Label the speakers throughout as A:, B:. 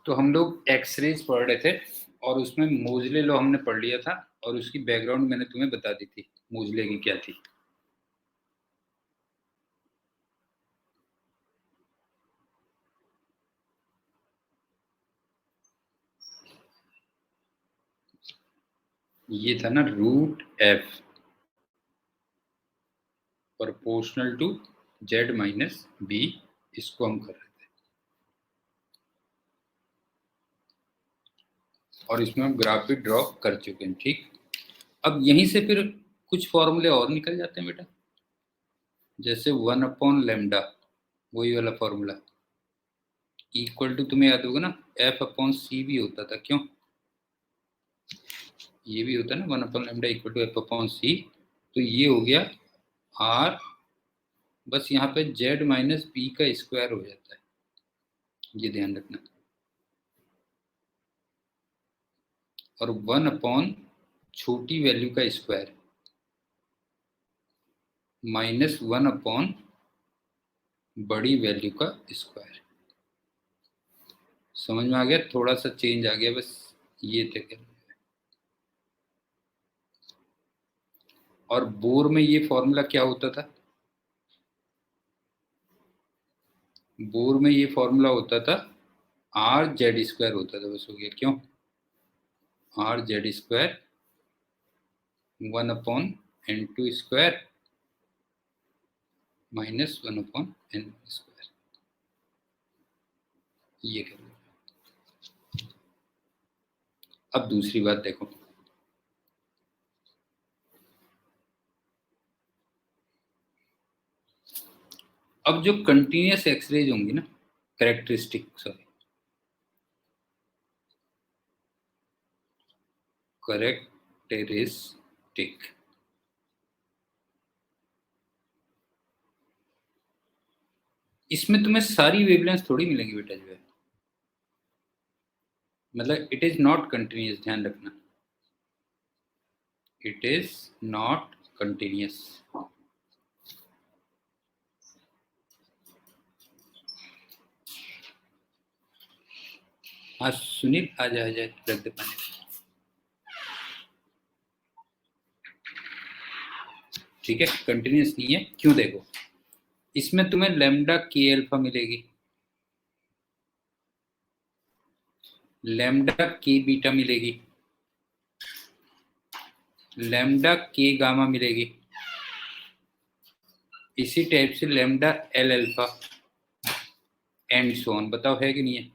A: तो हम लोग एक्सरेज पढ़ रहे थे और उसमें मोजले लॉ हमने पढ़ लिया था और उसकी बैकग्राउंड मैंने तुम्हें बता दी थी मोजले की क्या थी। ये था ना root F proportional to Z minus B, इसको हम कर रहे थे और इसमें हम ग्राफ भी ड्रॉ कर चुके हैं। ठीक, अब यहीं से फिर कुछ फॉर्मूले और निकल जाते हैं बेटा, जैसे 1/λ, वही वाला फॉर्मूला इक्वल टू, तुम्हें याद होगा ना, F/c भी होता था, क्यों? ये भी होता है ना 1/λ इक्वल टू F/c, तो ये हो गया R, बस यहाँ पे z माइनस बी का स्क्वायर हो जाता है, ये ध्यान रखना। और 1/ छोटी वैल्यू का स्क्वायर माइनस 1/ बड़ी वैल्यू का स्क्वायर। समझ में आ गया? थोड़ा सा चेंज आ गया बस, ये थे। और बोर में ये फॉर्मूला क्या होता था? बोर में ये फॉर्मूला होता था R(z²) होता था, बस हो गया। क्यों? R(z²) 1/n² माइनस 1/n², ये कर लो। अब दूसरी बात देखो, अब जो कंटिन्यूस एक्सरेज होंगी ना, कैरेक्टरिस्टिक, सॉरी, कैरेक्टरिस्टिक, इसमें तुम्हें सारी वेवलेंथ थोड़ी मिलेंगी बेटा, जो है मतलब इट इज नॉट कंटिन्यूस, ध्यान रखना, इट इज नॉट कंटिन्यूस। हाँ सुनील, आ जा रख दे पानी। ठीक है, कंटिन्यूस नहीं है, क्यों? देखो, इसमें तुम्हें लैम्डा के अल्फा मिलेगी, लैम्डा के बीटा मिलेगी, लैम्डा के गामा मिलेगी, इसी टाइप से lambda L alpha and so on. बताओ है कि नहीं है?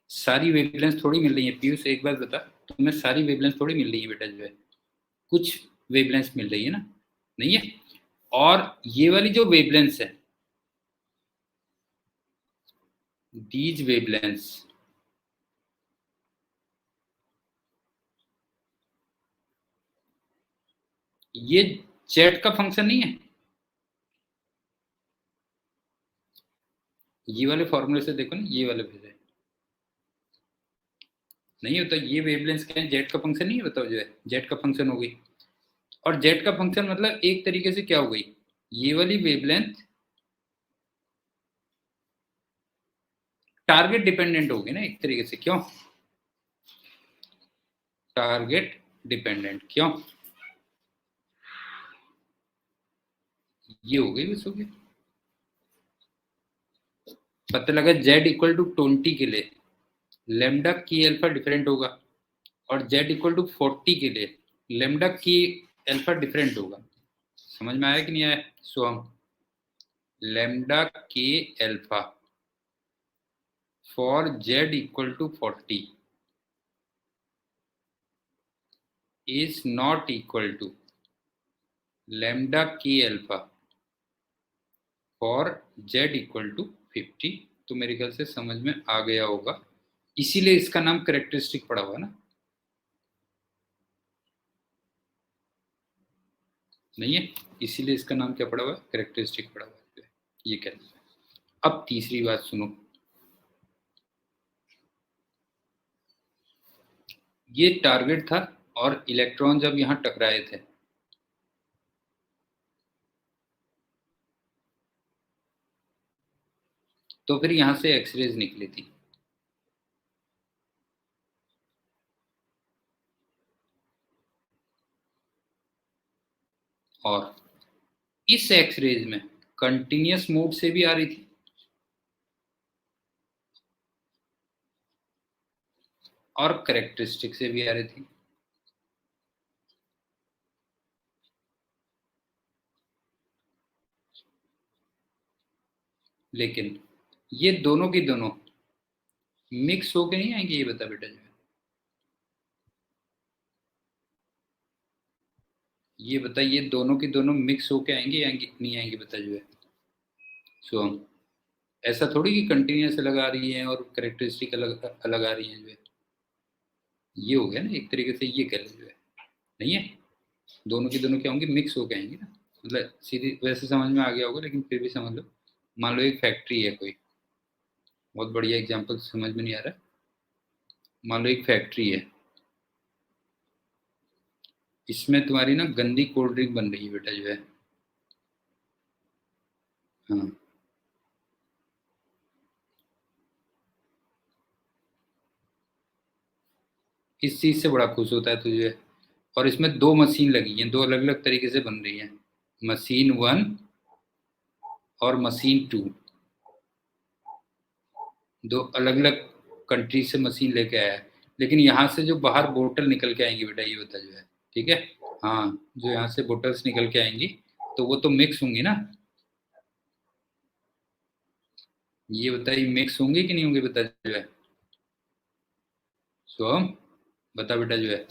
A: सारी वेवलेंथ थोड़ी मिल रही है पीयूष, एक बार बता, तुम्हें सारी वेवलेंथ थोड़ी मिल रही है बेटा, जो है कुछ वेवलेंथ मिल रही है ना, नहीं है? और ये वाली जो वेवलेंथ है, दीज वेवलेंथ्स, ये जेड का फंक्शन नहीं है। ये वाले फॉर्मूले से देखो ना, ये वाले भेजे नहीं होता, ये वेवलेंथ क्या है? जेड का फंक्शन नहीं है, बताओ, जो है जेड का फंक्शन हो गई। और जेड का फंक्शन मतलब एक तरीके से क्या हो गई, ये वाली वेवलेंथ टारगेट डिपेंडेंट होगी ना एक तरीके से, क्यों? टारगेट डिपेंडेंट, क्यों? ये हो गई, बस हो गया। पता लगा Z = 20 के लिए लेमडा की अल्फा डिफरेंट होगा, और Z = 40 के लिए लेमडा की अल्फा डिफरेंट होगा। समझ में आया कि नहीं आया? सो हम लेमडा के alpha for Z = 40 is not equal to lambda k alpha for Z = 50। तो मेरे ख्याल से समझ में आ गया होगा, इसीलिए इसका नाम कैरेक्टरिस्टिक पड़ा हुआ ना, नहीं है? इसीलिए इसका नाम क्या पड़ा हुआ है? कैरेक्टरिस्टिक पड़ा हुआ है, ये कहना है। अब तीसरी बात सुनो, ये टारगेट था और इलेक्ट्रॉन जब यहां टकराए थे, तो फिर यहाँ से एक्सरेज निकली थी। और इस एक्सरेज में कंटिन्यूस मोड से भी आ रही थी और करेक्टरिस्टिक से भी आ रही थी। लेकिन ये दोनों की दोनों मिक्स होके नहीं आएंगे, ये बता बेटा जो है, ये बता, ये दोनों की दोनों मिक्स होके आएंगे या नहीं आएंगे बता जो है। सो हम ऐसा थोड़ी कि कंटिन्यूस अलग आ रही है और करेक्टरिस्टिक अलग अलग आ रही है जो है। ये हो गया ना एक तरीके से, ये कह लो जो है, नहीं है, दोनों की दोनों क्या होंगी, मिक्स होके आएंगे ना। मतलब सीधी वैसे समझ में आ गया होगा, लेकिन फिर भी समझ लो। मान लो एक फैक्ट्री है कोई, बहुत बढ़िया एग्जांपल, समझ में नहीं आ रहा। मान लो एक फैक्ट्री है, इसमें तुम्हारी ना गंदी कोल्ड ड्रिंक बन रही है बेटा जो है। हाँ, इस चीज से बड़ा खुश होता है तुझे। और इसमें दो मशीन लगी हैं, दो अलग अलग तरीके से बन रही हैं, मशीन 1 और मशीन 2। दो अलग अलग कंट्री से मशीन लेके आया है। लेकिन यहाँ से जो बाहर बोतल निकल के आएंगी बेटा, ये बता जो है, ठीक है। हाँ, जो यहाँ से बोतल्स निकल के आएंगी तो वो तो मिक्स होंगी ना। ये बताइए मिक्स होंगी कि नहीं होंगी बता जो है। सो हम बता बेटा जो है,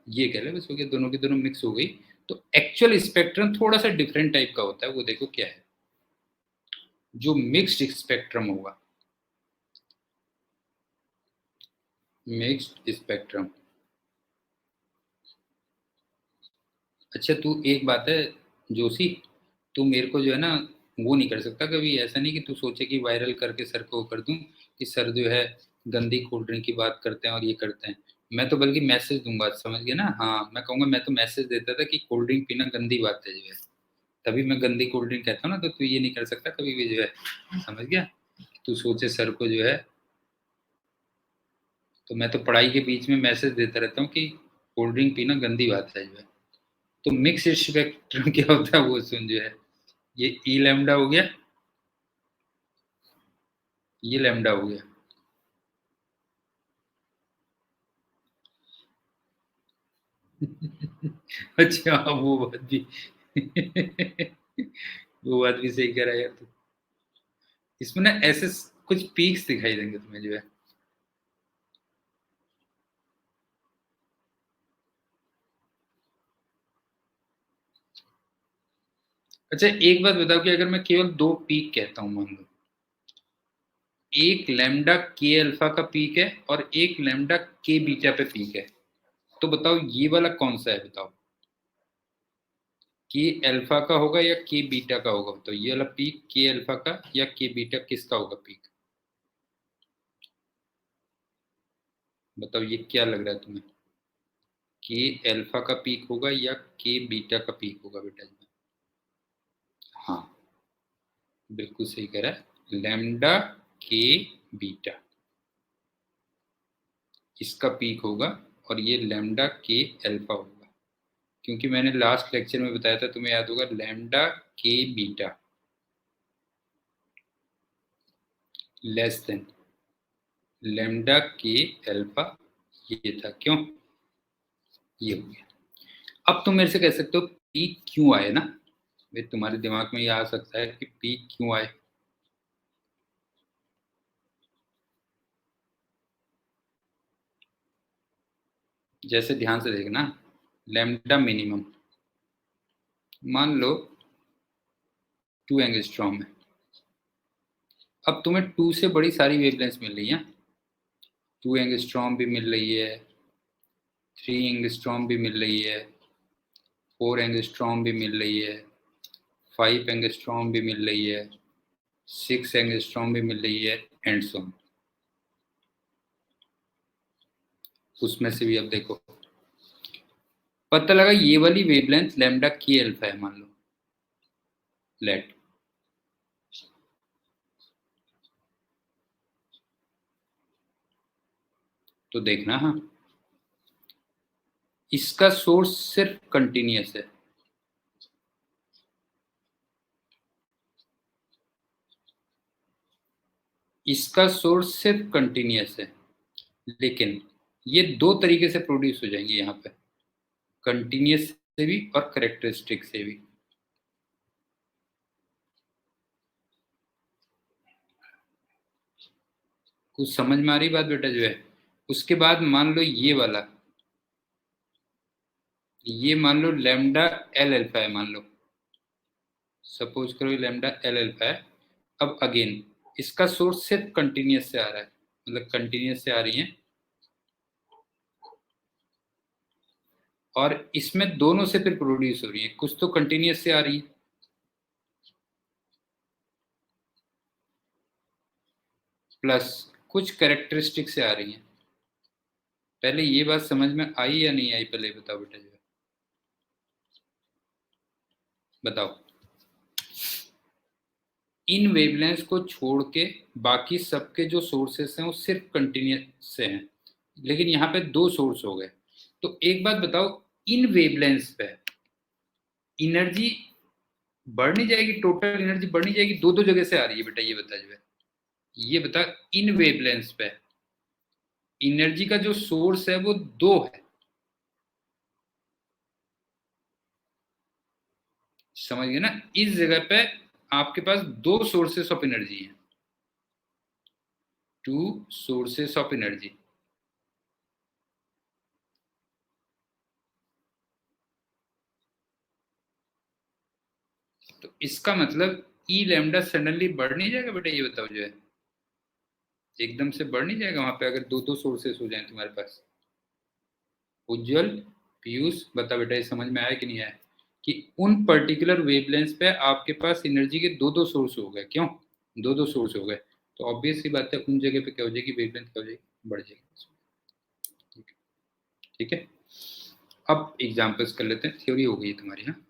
A: ये कह रहे बस हो गया, दोनों की दोनों मिक्स हो गई। तो एक्चुअल स्पेक्ट्रम थोड़ा सा डिफरेंट टाइप का होता है, वो देखो क्या है। जो मिक्स्ड स्पेक्ट्रम होगा, मिक्स्ड स्पेक्ट्रम। अच्छा तू एक बात है जोशी, तू मेरे को जो है ना वो नहीं कर सकता कभी, ऐसा नहीं कि तू सोचे कि वायरल करके सर को कर दूं कि सर जो है गंदी कोल्ड ड्रिंक की बात करते हैं और ये करते हैं। मैं तो बल्कि मैसेज दूंगा, समझ गया ना। हाँ, मैं कहूंगा, मैं तो मैसेज देता था कि कोल्ड ड्रिंक पीना गंदी बात है जो है। तभी मैं गंदी कोल्ड ड्रिंक कहता हूँ ना, तो तू ये नहीं कर सकता कभी भी जो है, समझ गया। तू सोचे सर को जो है, तो मैं तो पढ़ाई के बीच में मैसेज देता रहता हूँ कि कोल्ड ड्रिंक पीना गंदी बात है जो है। तो मिक्स स्पेक्ट्रम क्या होता है वो सुन जो है। ये ई लैम्डा हो गया, ये लैम्डा हो गया। अच्छा हाँ, वो बात भी वो बात भी सही कह रहा है यार तू। इसमें ना ऐसे कुछ पीक्स दिखाई देंगे तुम्हें जो है। अच्छा एक बात बताओ कि अगर मैं केवल दो पीक कहता हूँ, मान लो एक लैम्डा के अल्फा का पीक है और एक लैम्डा के बीटा पे पीक है, तो बताओ ये वाला कौन सा है बताओ। के अल्फा का होगा या के बीटा का होगा, तो ये वाला पीक के अल्फा का या के बीटा किसका होगा पीक। बताओ ये क्या लग रहा है तुम्हें, के अल्फा का पीक होगा या के बीटा का पीक होगा बेटा जी। हाँ, बिल्कुल सही कह रहा है, लैम्डा के बीटा इसका पीक होगा और ये लैम्डा के अल्फा होगा। क्योंकि मैंने लास्ट लेक्चर में बताया था, तुम्हें याद होगा, लैम्डा के बीटा लेस देन लैम्डा के अल्फा, ये था क्यों, ये हो गया। अब तुम मेरे से कह सकते हो पीक क्यों आए ना, भाई तुम्हारे दिमाग में ये आ सकता है कि पीक क्यों आए। जैसे ध्यान से देखना, लैम्डा मिनिमम मान लो 2 एंगस्ट्रॉम है। अब तुम्हें 2 से बड़ी सारी वेवलेंथ मिल रही है, 2 एंगस्ट्रॉम भी मिल रही है, 3 एंगस्ट्रॉम भी मिल रही है, 4 एंगस्ट्रॉम भी मिल रही है, 5 एंगस्ट्रॉम भी मिल रही है, 6 एंगस्ट्रॉम भी मिल रही है, एंड सो ऑन। उसमें से भी अब देखो, पता लगा ये वाली वेवलेंथ लैम्डा की अल्फा है, मान लो, लेट। तो देखना, हाँ, इसका सोर्स सिर्फ कंटिन्यूअस है, इसका सोर्स सिर्फ कंटिन्यूअस है, लेकिन ये दो तरीके से प्रोड्यूस हो जाएंगे यहाँ पे, कंटिन्यूअस से भी और करेक्टरिस्टिक से भी। कुछ समझ में आ रही बात बेटा जो है। उसके बाद मान लो ये वाला, ये मान लो लैम्डा एल अल्फा है, मान लो सपोज करो ये लैम्डा एल अल्फा है। अब अगेन इसका सोर्स सिर्फ कंटिन्यूअस से आ रहा है, मतलब कंटिन्यूअस से आ रही है, और इसमें दोनों से फिर प्रोड्यूस हो रही है, कुछ तो कंटिन्यूअस से आ रही है, प्लस कुछ कैरेक्टरिस्टिक से आ रही है। पहले ये बात समझ में आई या नहीं आई, पहले बताओ बेटा जो है, बताओ। इन वेवलेंथ को छोड़ के बाकी सबके जो सोर्सेस हैं वो सिर्फ कंटिन्यूअस से हैं, लेकिन यहाँ पे दो सोर्स हो गए। तो एक बात बताओ, इन वेवलेंथ पे एनर्जी बढ़ नहीं जाएगी, टोटल एनर्जी बढ़ नहीं जाएगी, दो दो जगह से आ रही है बेटा, ये बता जो है, ये बता। इन वेवलेंथ पे एनर्जी का जो सोर्स है वो दो है, समझ गए ना। इस जगह पे आपके पास दो सोर्सेस ऑफ एनर्जी है, टू सोर्सेस ऑफ एनर्जी। तो इसका मतलब ई लैम्डा सडनली बढ़ नहीं जाएगा बेटा, ये बताओ जो है, एकदम से बढ़ नहीं जाएगा वहां पे अगर दो दो सोर्सेस हो जाए तुम्हारे पास। उज्जवल, पीयूष, बता बेटा ये समझ में आया कि नहीं आया, कि उन पर्टिकुलर वेवलेंथ पे आपके पास एनर्जी के दो दो सोर्स हो गए, क्यों दो दो सोर्स हो गए, तो ऑब्वियस सी बात है उन जगह पे क्या हो जाएगी, वेवलेंथ क्या हो जाएगी, बढ़ जाएगी। ठीक है, अब एग्जांपल्स कर लेते हैं, थ्योरी हो गई है तुम्हारी, हाँ,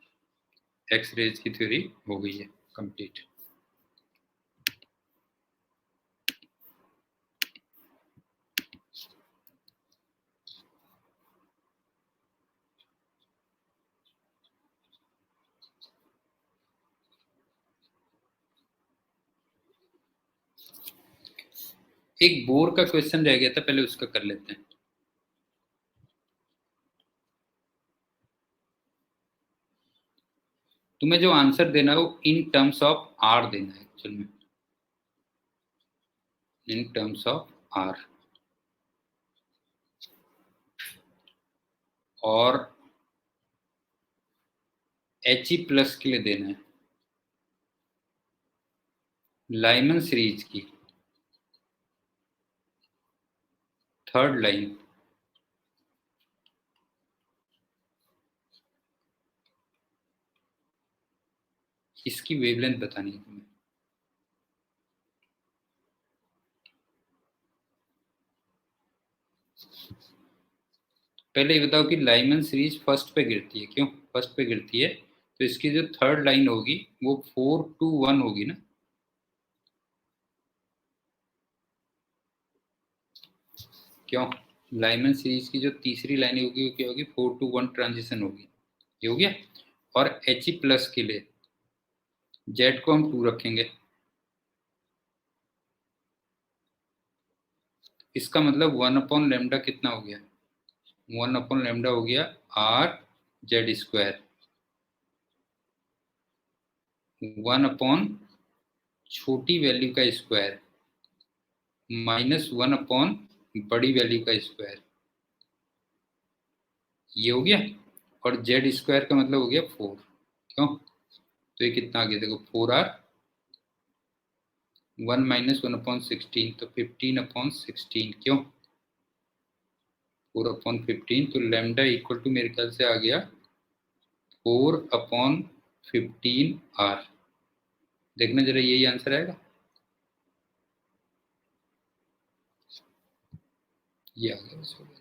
A: एक्स रेज की थ्योरी हो गई है कंप्लीट। एक बोर का क्वेश्चन रह गया था, पहले उसका कर लेते हैं। तुम्हें जो आंसर देना है वो इन टर्म्स ऑफ आर देना है एक्चुअल में, इन टर्म्स ऑफ आर, और एच ई प्लस के लिए देना है लाइमन सीरीज की थर्ड लाइन, इसकी वेवलेंथ बतानी है तुम्हें। पहले ये बताओ कि लाइमन सीरीज फर्स्ट पे गिरती है, क्यों फर्स्ट पे गिरती है, तो इसकी जो थर्ड लाइन होगी वो 4 2 1 होगी ना, क्यों, लाइमन सीरीज की जो तीसरी लाइन होगी वो क्या होगी, 4 2 1 ट्रांजिशन होगी, ये हो गया। और एच ई प्लस के लिए जेड को हम 2 रखेंगे, इसका मतलब 1/λ कितना हो गया, 1/λ हो गया आर जेड स्क्वायर, 1 छोटी वैल्यू का स्क्वायर -1 बड़ी वैल्यू का स्क्वायर, ये हो गया। और जेड स्क्वायर का मतलब हो गया 4, क्यों, तो ये कितना आ गया देखो, 4r, 1 -1/16, तो 15/16, क्यों 4/15, तो लैम्डा इक्वल टू मेरे ख्याल से आ गया 4/15r। देखना जरा यही आंसर आएगा, ये आ गया, बस हो गया।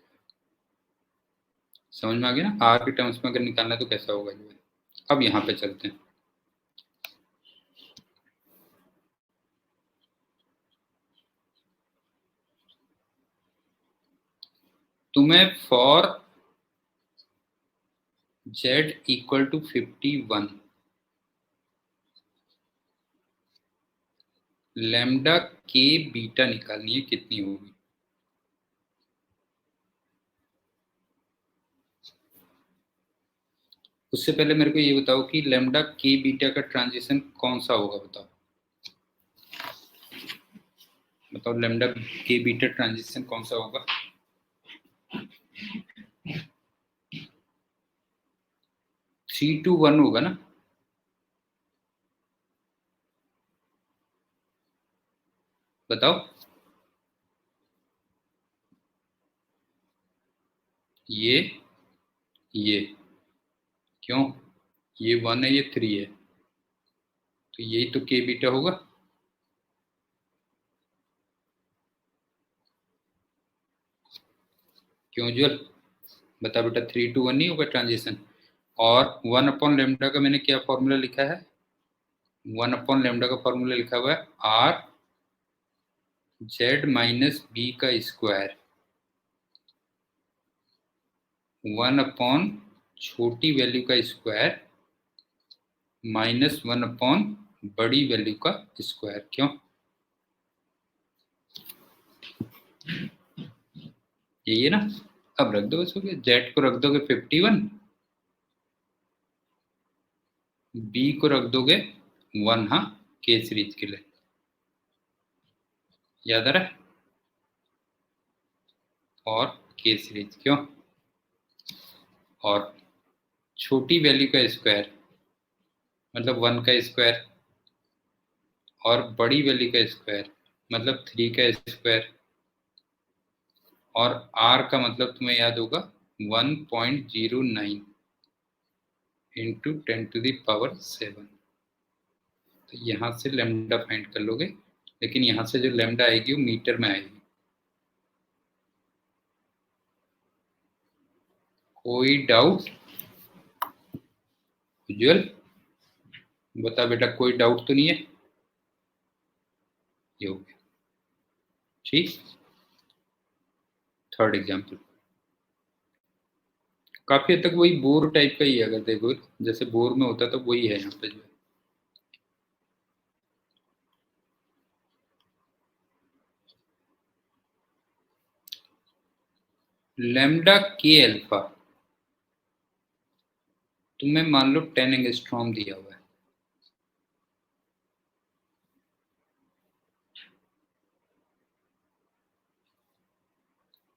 A: समझ में आ गया ना, आर के टर्म्स में अगर निकालना है तो कैसा होगा जो है। अब यहाँ पे चलते हैं, तुम्हें for z equal to 51 lambda के बीटा निकालनी है, कितनी होगी? उससे पहले मेरे को ये बताओ कि लैम्डा के बीटा का ट्रांजिशन कौन सा होगा, बताओ बताओ लैम्डा के बीटा ट्रांजिशन कौन सा होगा? 3 to 1 होगा ना? बताओ। ये क्यों? ये 1 है, ये 3 है, तो यही तो के बीटा होगा। क्यों ज्वल? बता बेटा, 3 to 1 नहीं होगा ट्रांजिशन? और 1 अपॉन लेमडा का मैंने क्या फॉर्मूला लिखा है? 1 अपॉन लेमडा का फॉर्मूला लिखा हुआ है आर जेड माइनस बी का स्क्वायर 1 अपॉन छोटी वैल्यू का स्क्वायर माइनस 1 अपॉन बड़ी वैल्यू का स्क्वायर। क्यों? यही है ना? अब रख दो, बस हो गया। जेड को रख दोगे 51, बी को रख दोगे 1, हाँ, के सीरीज के लिए। याद आ रहा है? और के सीरीज क्यों? और छोटी वैल्यू का स्क्वायर मतलब 1 का स्क्वायर, और बड़ी वैल्यू का स्क्वायर मतलब 3 का स्क्वायर, और r का मतलब तुम्हें याद होगा 1.09 इंटू 10⁻7। तो यहाँ से लेमडा फाइंड कर लोगे, लेकिन यहाँ से जो लेमडा आएगी वो मीटर में आएगी। कोई डाउट उज्जवल? बता बेटा, कोई डाउट तो नहीं है? ये हो गया, ठीक। थर्ड एग्जाम्पल काफी हद तक वही बोर टाइप का ही है, अगर देखो जैसे बोर में होता तो वही है यहाँ पे जो है। लैम्डा के अल्फा तुम्हें मान लो 10 एंगस्ट्रॉम दिया हुआ है,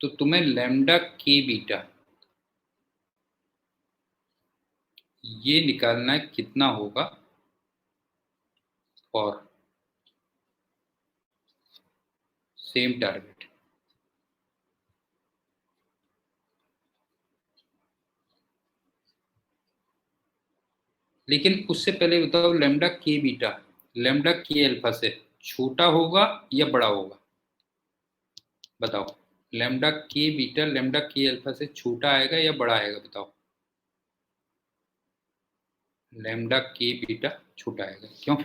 A: तो तुम्हें लैम्डा के बीटा ये निकालना है कितना होगा और सेम टारगेट। लेकिन उससे पहले बताओ, लैम्डा के बीटा लैम्डा के अल्फा से छोटा होगा या बड़ा होगा? बताओ, लैम्डा के बीटा लैम्डा के अल्फा से छोटा आएगा या बड़ा आएगा? बताओ। लैम्डा के बीटा छोटा आएगा। क्यों?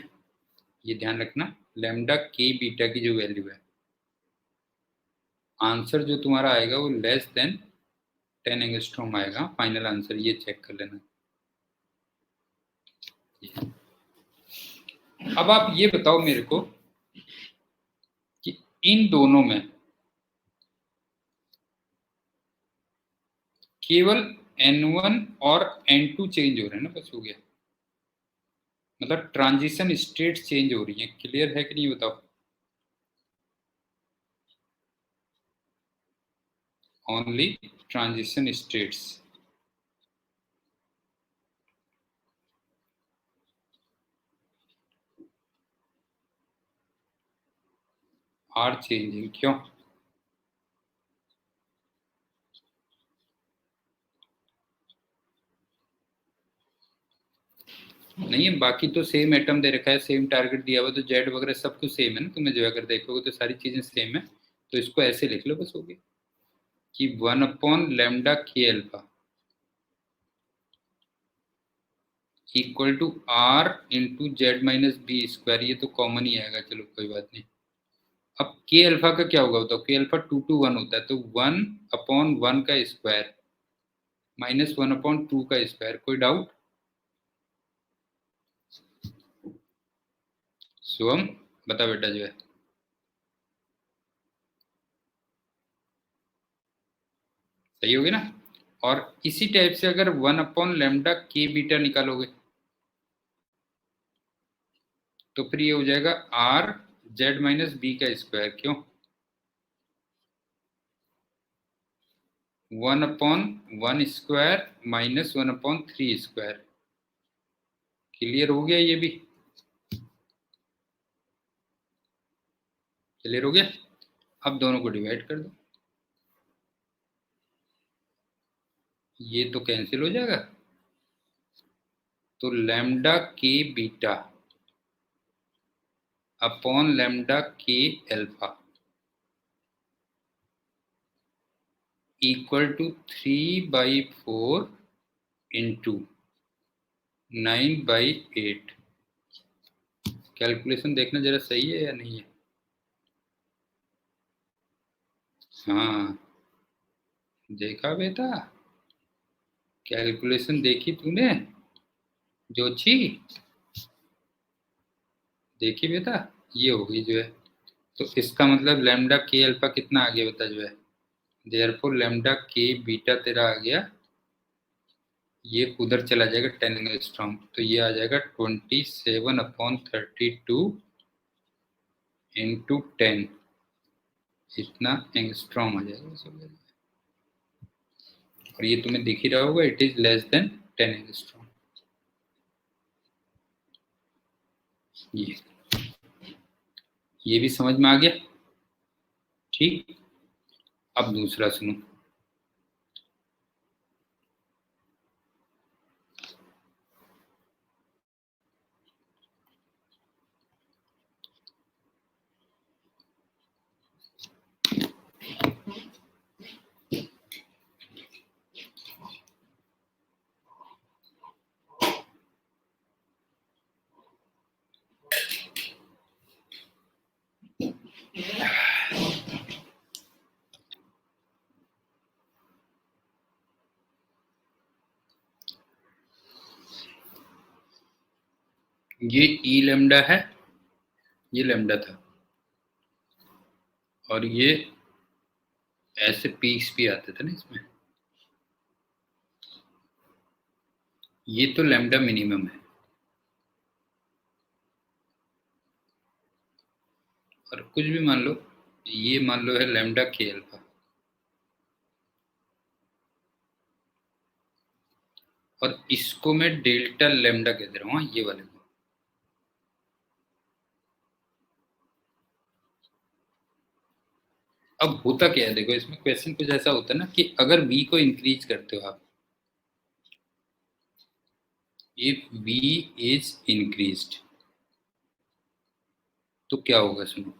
A: ये ध्यान रखना, लैम्डा के बीटा की जो वैल्यू है, आंसर जो तुम्हारा आएगा वो लेस देन 10 एंगस्ट्रॉम आएगा फाइनल आंसर, ये चेक कर लेना। अब आप ये बताओ मेरे को कि इन दोनों में केवल N1 और N2 चेंज हो रहे हैं ना, बस हो गया। मतलब ट्रांजिशन स्टेट चेंज हो रही है। क्लियर है कि नहीं, बताओ। Only transition states are changing. क्यों? नहीं है, बाकी तो सेम एटम दे रखा है, सेम टारगेट दिया हुआ, तो जेड वगैरह सब कुछ सेम है ना। तुम्हें जो अगर देखोगे तो सारी चीजें सेम है, तो इसको ऐसे लिख लो, बस हो गया कि 1 अपॉन लैम्डा के alpha equal to R into Z minus B square. ये तो कॉमन ही आएगा, चलो कोई बात नहीं। अब के अल्फा का क्या होगा बताओ, के अल्फा 2 to 1 होता है, तो 1/1 का स्क्वायर माइनस 1/2 का स्क्वायर। कोई डाउट? शिवम बता बेटा जो है। सही होगी ना। और इसी टाइप से अगर 1/λ के बीटा निकालोगे तो फिर ये हो जाएगा आर जेड माइनस बी का स्क्वायर। क्यों? 1/1 स्क्वायर माइनस 1/3 स्क्वायर। क्लियर हो गया? ये भी क्लियर हो गया। अब दोनों को डिवाइड कर दो, ये तो कैंसिल हो जाएगा। तो लैम्डा के बीटा अपॉन लैम्डा के alpha equal to 3/4 into 9/8। Calculation देखना जरा सही है या नहीं है। हाँ देखा बेटा, कैलकुलेशन देखी तूने जोची? देखी बेटा, ये होगी जो है। तो इसका मतलब लैम्डा के अल्फा कितना आ गया बता जो है। देयरफॉर लैम्डा के बीटा तेरा आ गया, ये उधर चला जाएगा 10 एंगस्ट्रॉम, तो ये आ जाएगा 27/32 इंटू 10, इतना एंगस्ट्रॉम आ जाएगा सब। और ये तुम्हें दिख ही रहा होगा, it is less than 10 angstrom. ये भी समझ में आ गया। ठीक, अब दूसरा सुनो। ये ई लैम्डा है, ये लैम्डा था, और ये ऐसे पीक्स भी आते थे ना इसमें। ये तो लैम्डा मिनिमम है, और कुछ भी मान लो, ये मान लो है लैम्डा के अल्फा, और इसको मैं डेल्टा लैम्डा कह दे रहा हूँ, ये वाले को। अब होता क्या है देखो, इसमें क्वेश्चन कुछ ऐसा होता है ना कि अगर v को इंक्रीज करते हो आप, इफ v इज इंक्रीज्ड, तो क्या होगा सुनो।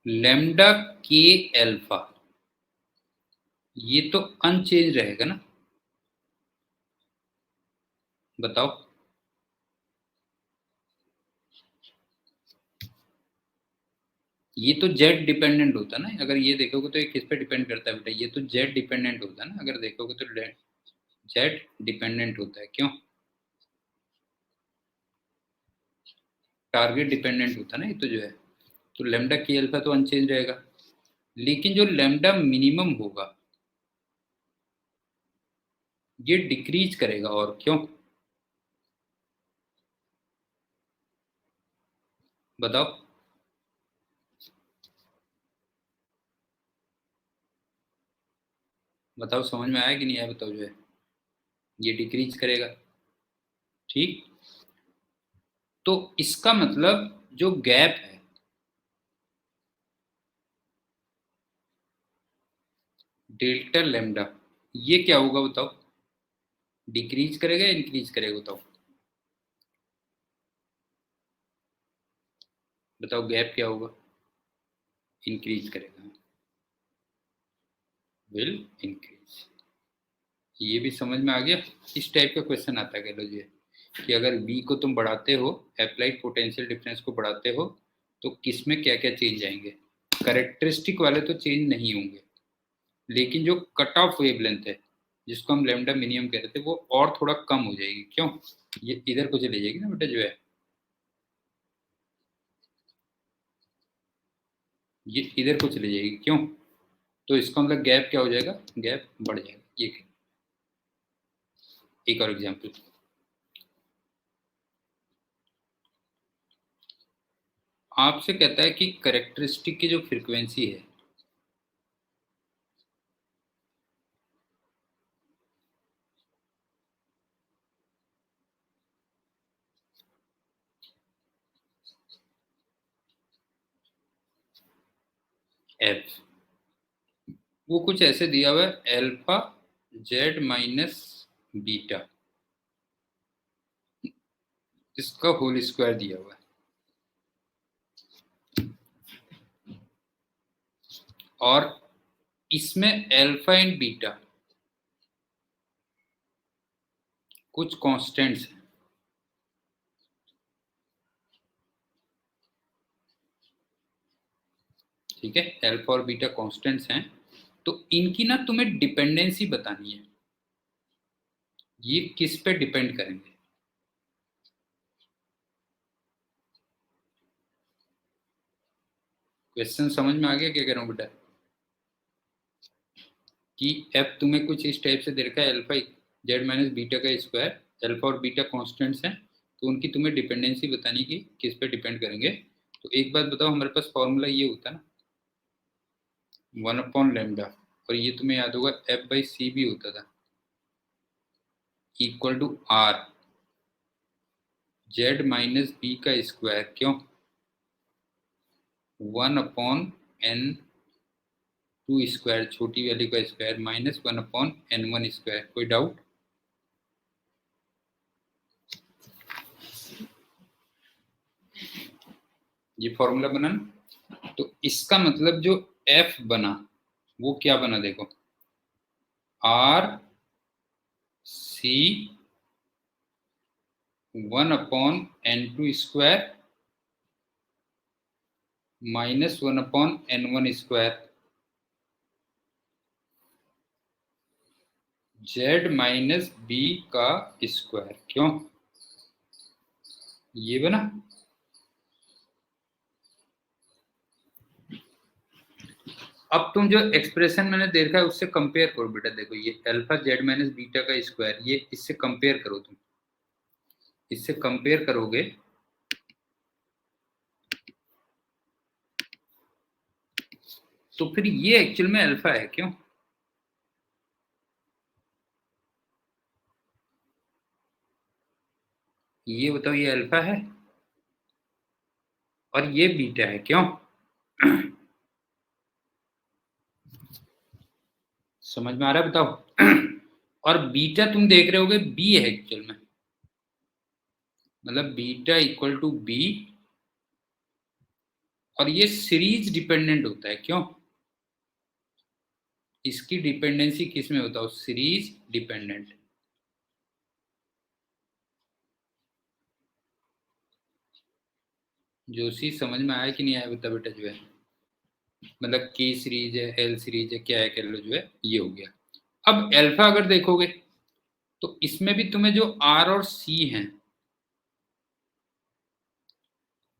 A: लैम्डा के अल्फा ये तो अनचेंज रहेगा ना, बताओ। ये तो जेड डिपेंडेंट होता है ना, अगर ये देखोगे तो ये किस पे डिपेंड करता है बेटा, ये तो जेड डिपेंडेंट होता है ना, अगर देखोगे तो जेड डिपेंडेंट होता है। क्यों? टारगेट डिपेंडेंट होता है ना ये तो जो है। तो लेमडा के अल्फा तो अनचेंज रहेगा, लेकिन जो लेमडा मिनिमम होगा ये डिक्रीज करेगा। और क्यों बताओ? बताओ समझ में आया कि नहीं आया बताओ जो है, ये डिक्रीज करेगा। ठीक, तो इसका मतलब जो गैप है, डेल्टा लेमडा, ये क्या होगा बताओ? डिक्रीज करेगा या इंक्रीज करेगा बताओ? बताओ गैप क्या होगा? इंक्रीज करेगा, विल इंक्रीज। ये भी समझ में आ गया। इस टाइप का क्वेश्चन आता है कह लो जी। कि अगर V को तुम बढ़ाते हो, अप्लाइड पोटेंशियल डिफरेंस को बढ़ाते हो, तो किस में क्या क्या चेंज आएंगे। कैरेक्टरिस्टिक वाले तो चेंज नहीं होंगे, लेकिन जो कट ऑफ वेवलेंथ है जिसको हम लैम्डा मिनिमम कह रहे थे वो और थोड़ा कम हो जाएगी। क्यों? ये इधर को चली जाएगी ना बेटा, जो है ये इधर को चली जाएगी। क्यों? तो इसका मतलब गैप क्या हो जाएगा, गैप बढ़ जाएगा। ये एक और एग्जांपल, आपसे कहता है कि कैरेक्टरिस्टिक की जो फ्रीक्वेंसी है एफ, वो कुछ ऐसे दिया हुआ है अल्फा जेड माइनस बीटा, इसका होल स्क्वायर दिया हुआ है। और इसमें अल्फा एंड बीटा कुछ कांस्टेंट्स हैं। ठीक है, अल्फा और बीटा कांस्टेंट्स हैं, तो इनकी ना तुम्हें डिपेंडेंसी बतानी है, ये किस पे डिपेंड करेंगे। क्वेश्चन समझ में आ गया क्या कह रहा हूँ बेटा? कि एफ तुम्हें कुछ इस टाइप से दे रखा है, अल्फा जेड माइनस बीटा का स्क्वायर, अल्फा और बीटा कांस्टेंट्स हैं, तो उनकी तुम्हें डिपेंडेंसी बतानी कि किस पे डिपेंड करेंगे। तो एक बात बताओ, हमारे पास फॉर्मूला ये होता है ना, 1/λ, और ये तुम्हें याद होगा F/c भी होता था, equal to R Z minus B का स्क्वायर। क्यों? 1/n2 स्क्वायर, छोटी वैल्यू का स्क्वायर, माइनस 1/n1 स्क्वायर। कोई डाउट? ये फॉर्मूला बना ना, तो इसका मतलब जो F बना वो क्या बना, देखो, R C 1/n2 square minus 1/n1 square, Z minus B का स्क्वायर। क्यों? ये बना। अब तुम जो एक्सप्रेशन मैंने देखा है उससे कंपेयर करो बेटा, देखो ये अल्फा जेड माइनस बीटा का स्क्वायर, ये इससे कंपेयर करो, तुम इससे कंपेयर करोगे तो फिर ये एक्चुअल में अल्फा है। क्यों? ये बताओ, ये अल्फा है और ये बीटा है। क्यों? समझ में आ रहा है? बताओ। और बीटा तुम देख रहे होगे बी है एक्चुअल में, मतलब बीटा इक्वल टू बी, और ये सीरीज डिपेंडेंट होता है। क्यों? इसकी डिपेंडेंसी किस में बताओ, सीरीज डिपेंडेंट। जोशी समझ में आया कि नहीं आया बता बेटा, जो है मतलब की सीरीज है, एल सीरीज है, क्या है, कह लो, जो है ये हो गया। अब अल्फा अगर देखोगे तो इसमें भी तुम्हें जो आर और सी हैं,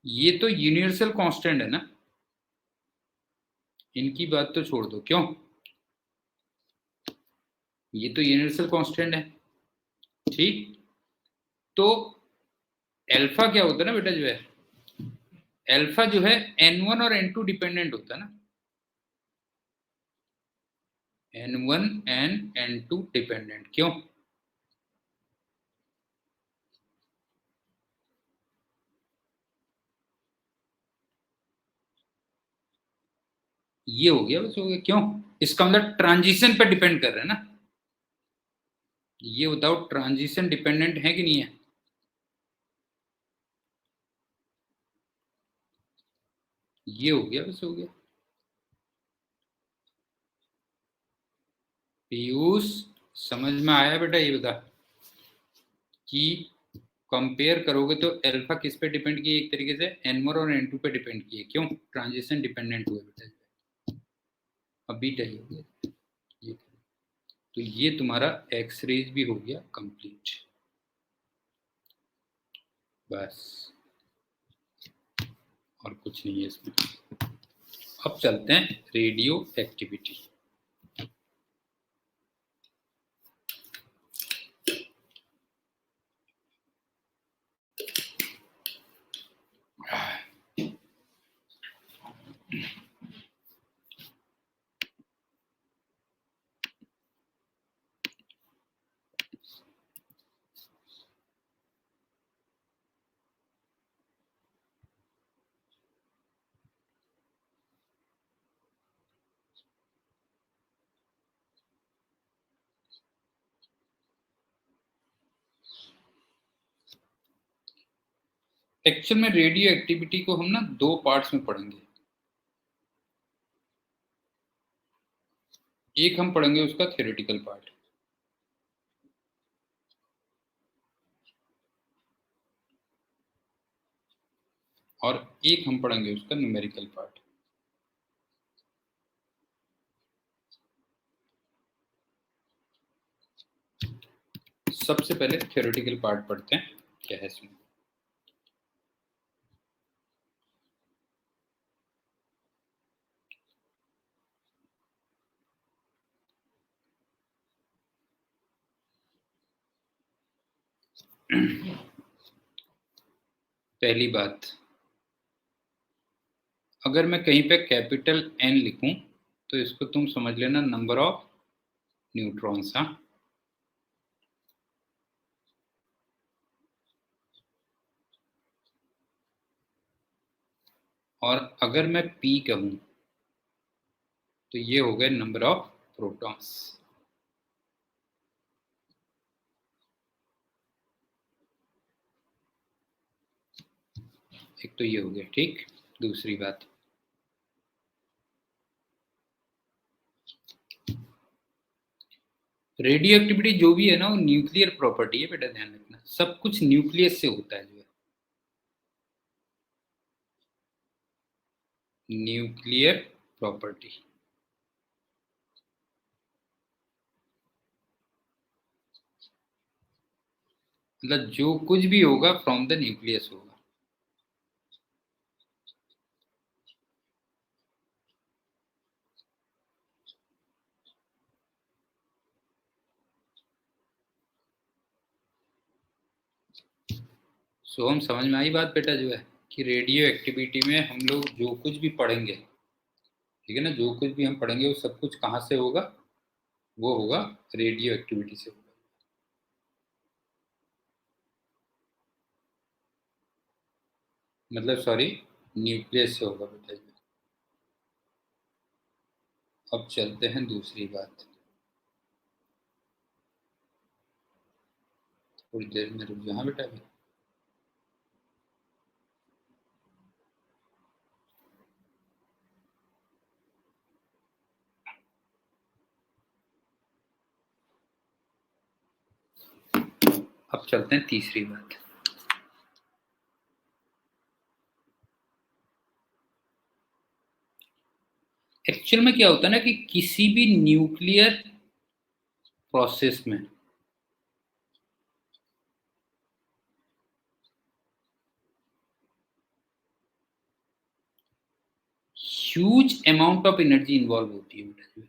A: ये तो यूनिवर्सल कांस्टेंट है ना, इनकी बात तो छोड़ दो। क्यों? ये तो यूनिवर्सल कांस्टेंट है। ठीक, तो अल्फा क्या होता है ना बेटा, जो है अल्फा जो है n1 और n2 डिपेंडेंट होता है ना, n1 एंड n2 डिपेंडेंट। क्यों? ये हो गया, बस हो गया। क्यों? इसका मतलब ट्रांजिशन पर डिपेंड कर रहे हैं ना, ये विदाउट ट्रांजिशन डिपेंडेंट है कि नहीं है? ये हो गया, बस हो गया। पीयूष समझ में आया बेटा? ये बता कि कंपेयर करोगे तो अल्फा किस पे डिपेंड किए, एक तरीके से N1 और N2 पे डिपेंड किए। क्यों? ट्रांजिशन डिपेंडेंट हुए बेटा, अभी टाइम हो गया ये। तो ये तुम्हारा एक्स रेज भी हो गया कंप्लीट, बस और कुछ नहीं है इसमें। अब चलते हैं रेडियो एक्टिविटी। एक्चुअल में रेडियो एक्टिविटी को हम ना दो पार्ट्स में पढ़ेंगे। एक हम पढ़ेंगे उसका थ्योरेटिकल पार्ट, और एक हम पढ़ेंगे उसका न्यूमेरिकल पार्ट। सबसे पहले थ्योरेटिकल पार्ट पढ़ते हैं, क्या है सुनो। पहली बात, अगर मैं कहीं पे कैपिटल N लिखूं तो इसको तुम समझ लेना नंबर ऑफ न्यूट्रॉन्स। हाँ, और अगर मैं P कहूं तो ये हो गए नंबर ऑफ प्रोटॉन्स। एक तो ये हो गया, ठीक। दूसरी बात, रेडियो एक्टिविटी जो भी है ना वो न्यूक्लियर प्रॉपर्टी है बेटा, ध्यान रखना, सब कुछ न्यूक्लियस से होता है जो है, न्यूक्लियर प्रॉपर्टी। मतलब जो कुछ भी होगा फ्रॉम द न्यूक्लियस होगा। सो हम समझ में आई बात बेटा जो है, कि रेडियो एक्टिविटी में हम लोग जो कुछ भी पढ़ेंगे, ठीक है ना, जो कुछ भी हम पढ़ेंगे वो सब कुछ कहाँ से होगा, वो होगा रेडियो एक्टिविटी से होगा। मतलब सॉरी, न्यूक्लियस से होगा बेटा। अब चलते हैं दूसरी बात, थोड़ी देर में रुक जाओ। हाँ बेटा भी, अब चलते हैं तीसरी बात। एक्चुअल में क्या होता है ना कि किसी भी न्यूक्लियर प्रोसेस में huge amount of energy involve होती है बेटा,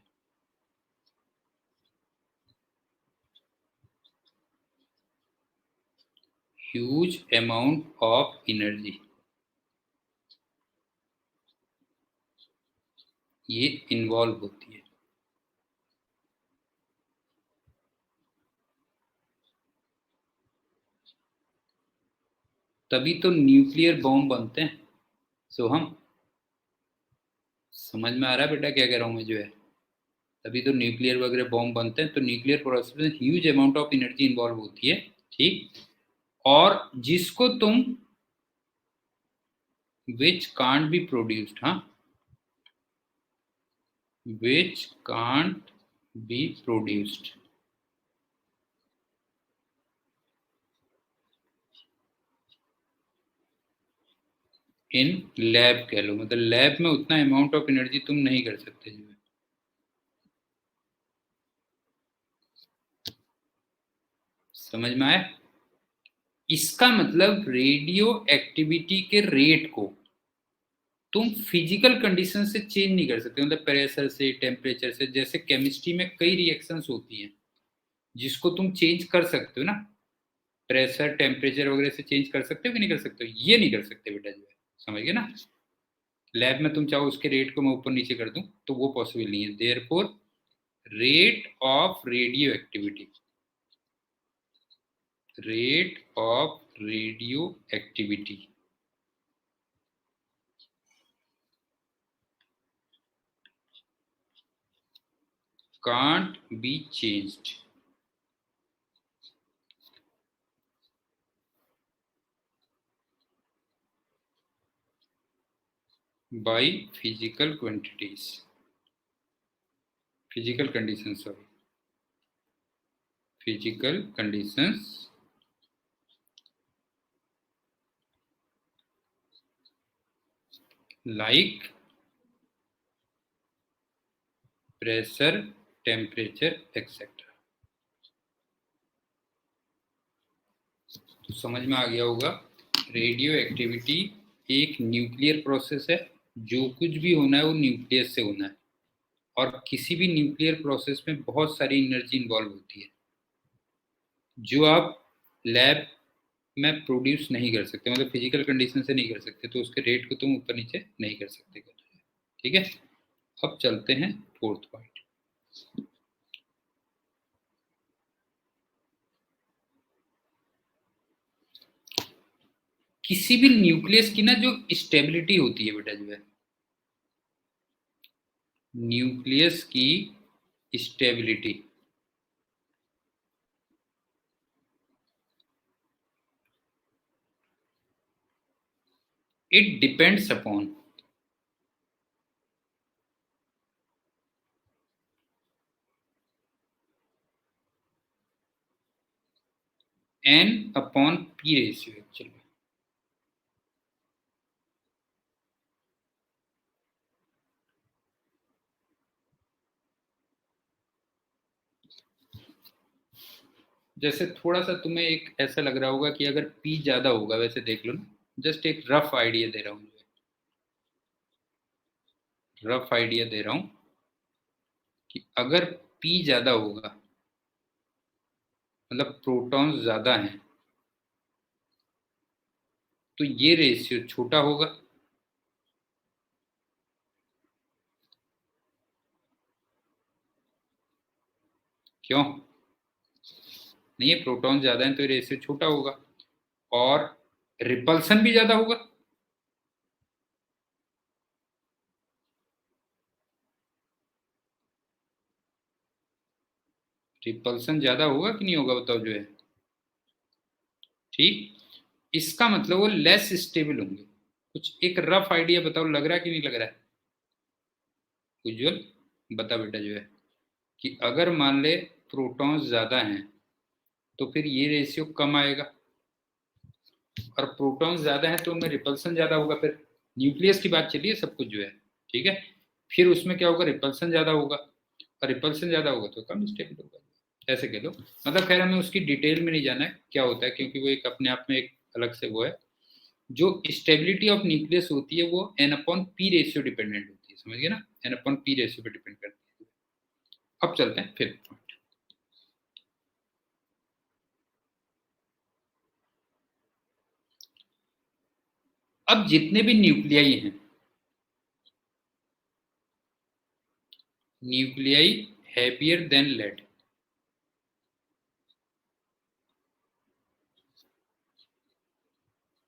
A: ह्यूज अमाउंट ऑफ एनर्जी ये इन्वॉल्व होती है। तभी तो न्यूक्लियर बॉम्ब बनते हैं। सो हम समझ में आ रहा है बेटा क्या कह रहा हूं मैं जो है, तभी तो न्यूक्लियर वगैरह बॉम्ब बनते हैं। तो न्यूक्लियर प्रोसेस में huge amount of energy involve होती है, ठीक। और जिसको तुम विच कांट बी प्रोड्यूस्ड, हाँ, which can't be produced, in lab कह लो, मतलब लैब में उतना अमाउंट ऑफ एनर्जी तुम नहीं कर सकते जो है। समझ में आया? इसका मतलब रेडियो एक्टिविटी के रेट को तुम फिजिकल कंडीशन से चेंज नहीं कर सकते, मतलब प्रेशर से, टेम्परेचर से। जैसे केमिस्ट्री में कई रिएक्शंस होती हैं जिसको तुम चेंज कर सकते हो ना, प्रेशर टेम्परेचर वगैरह से चेंज कर सकते हो कि नहीं कर सकते हो? ये नहीं कर सकते बेटा जो है, समझ गए ना? लैब में तुम चाहो उसके रेट को मैं ऊपर नीचे कर दूं तो वो पॉसिबल नहीं है। Therefore rate of radio activity, rate of radio activity can't be changed by physical quantities, physical conditions, sorry, physical conditions like pressure, temperature, etc. तो समझ में आ गया होगा, रेडियो एक्टिविटी एक न्यूक्लियर प्रोसेस है। जो कुछ भी होना है वो न्यूक्लियस से होना है, और किसी भी न्यूक्लियर प्रोसेस में बहुत सारी एनर्जी इन्वॉल्व होती है जो आप लैब में प्रोड्यूस नहीं कर सकते, मतलब फिजिकल कंडीशन से नहीं कर सकते, तो उसके रेट को तुम ऊपर नीचे नहीं कर सकते। ठीक है, अब चलते हैं फोर्थ पॉइंट। किसी भी न्यूक्लियस की ना जो स्टेबिलिटी होती है बेटा जो है, न्यूक्लियस की stability it depends upon n upon p ratio actually. जैसे थोड़ा सा तुम्हें एक ऐसा लग रहा होगा कि अगर p ज्यादा होगा, वैसे देख लो ना, जस्ट एक रफ आइडिया दे रहा हूँ, रफ आइडिया दे रहा हूँ कि अगर p ज्यादा होगा, मतलब प्रोटॉन्स ज्यादा हैं, तो ये रेशियो छोटा होगा। क्यों? नहीं है, प्रोटॉन ज्यादा है तो ये रेशियो छोटा होगा, और रिपल्सन भी ज्यादा होगा। रिपल्सन ज्यादा होगा कि नहीं होगा बताओ जो है। ठीक, इसका मतलब वो लेस स्टेबल होंगे। कुछ एक रफ आइडिया बताओ, लग रहा है कि नहीं लग रहा है? उज्जवल बता बेटा जो है, कि अगर मान ले प्रोटॉन्स ज्यादा हैं तो फिर ये रेशियो कम आएगा, और प्रोटॉन्स ज्यादा हैं तो उनमें रिपल्सन ज्यादा होगा। फिर न्यूक्लियस की बात चलिए सब कुछ जो है, ठीक है। फिर उसमें क्या होगा, रिपल्सन ज्यादा होगा, और रिपल्सन ज्यादा होगा तो कम स्टेबल होगा। ऐसे कह लो, मतलब खैर हमें उसकी डिटेल में नहीं जाना है क्या होता है, क्योंकि वो एक अपने आप में एक अलग से वो है। जो स्टेबिलिटी ऑफ न्यूक्लियस होती है वो n upon P ratio dependent होती है, समझ गए ना? n अपॉन पी रेशियो पे डिपेंड करती है। अब चलते हैं फिर पॉइंट। अब जितने भी न्यूक्लियाई हैं, nuclei heavier than lead,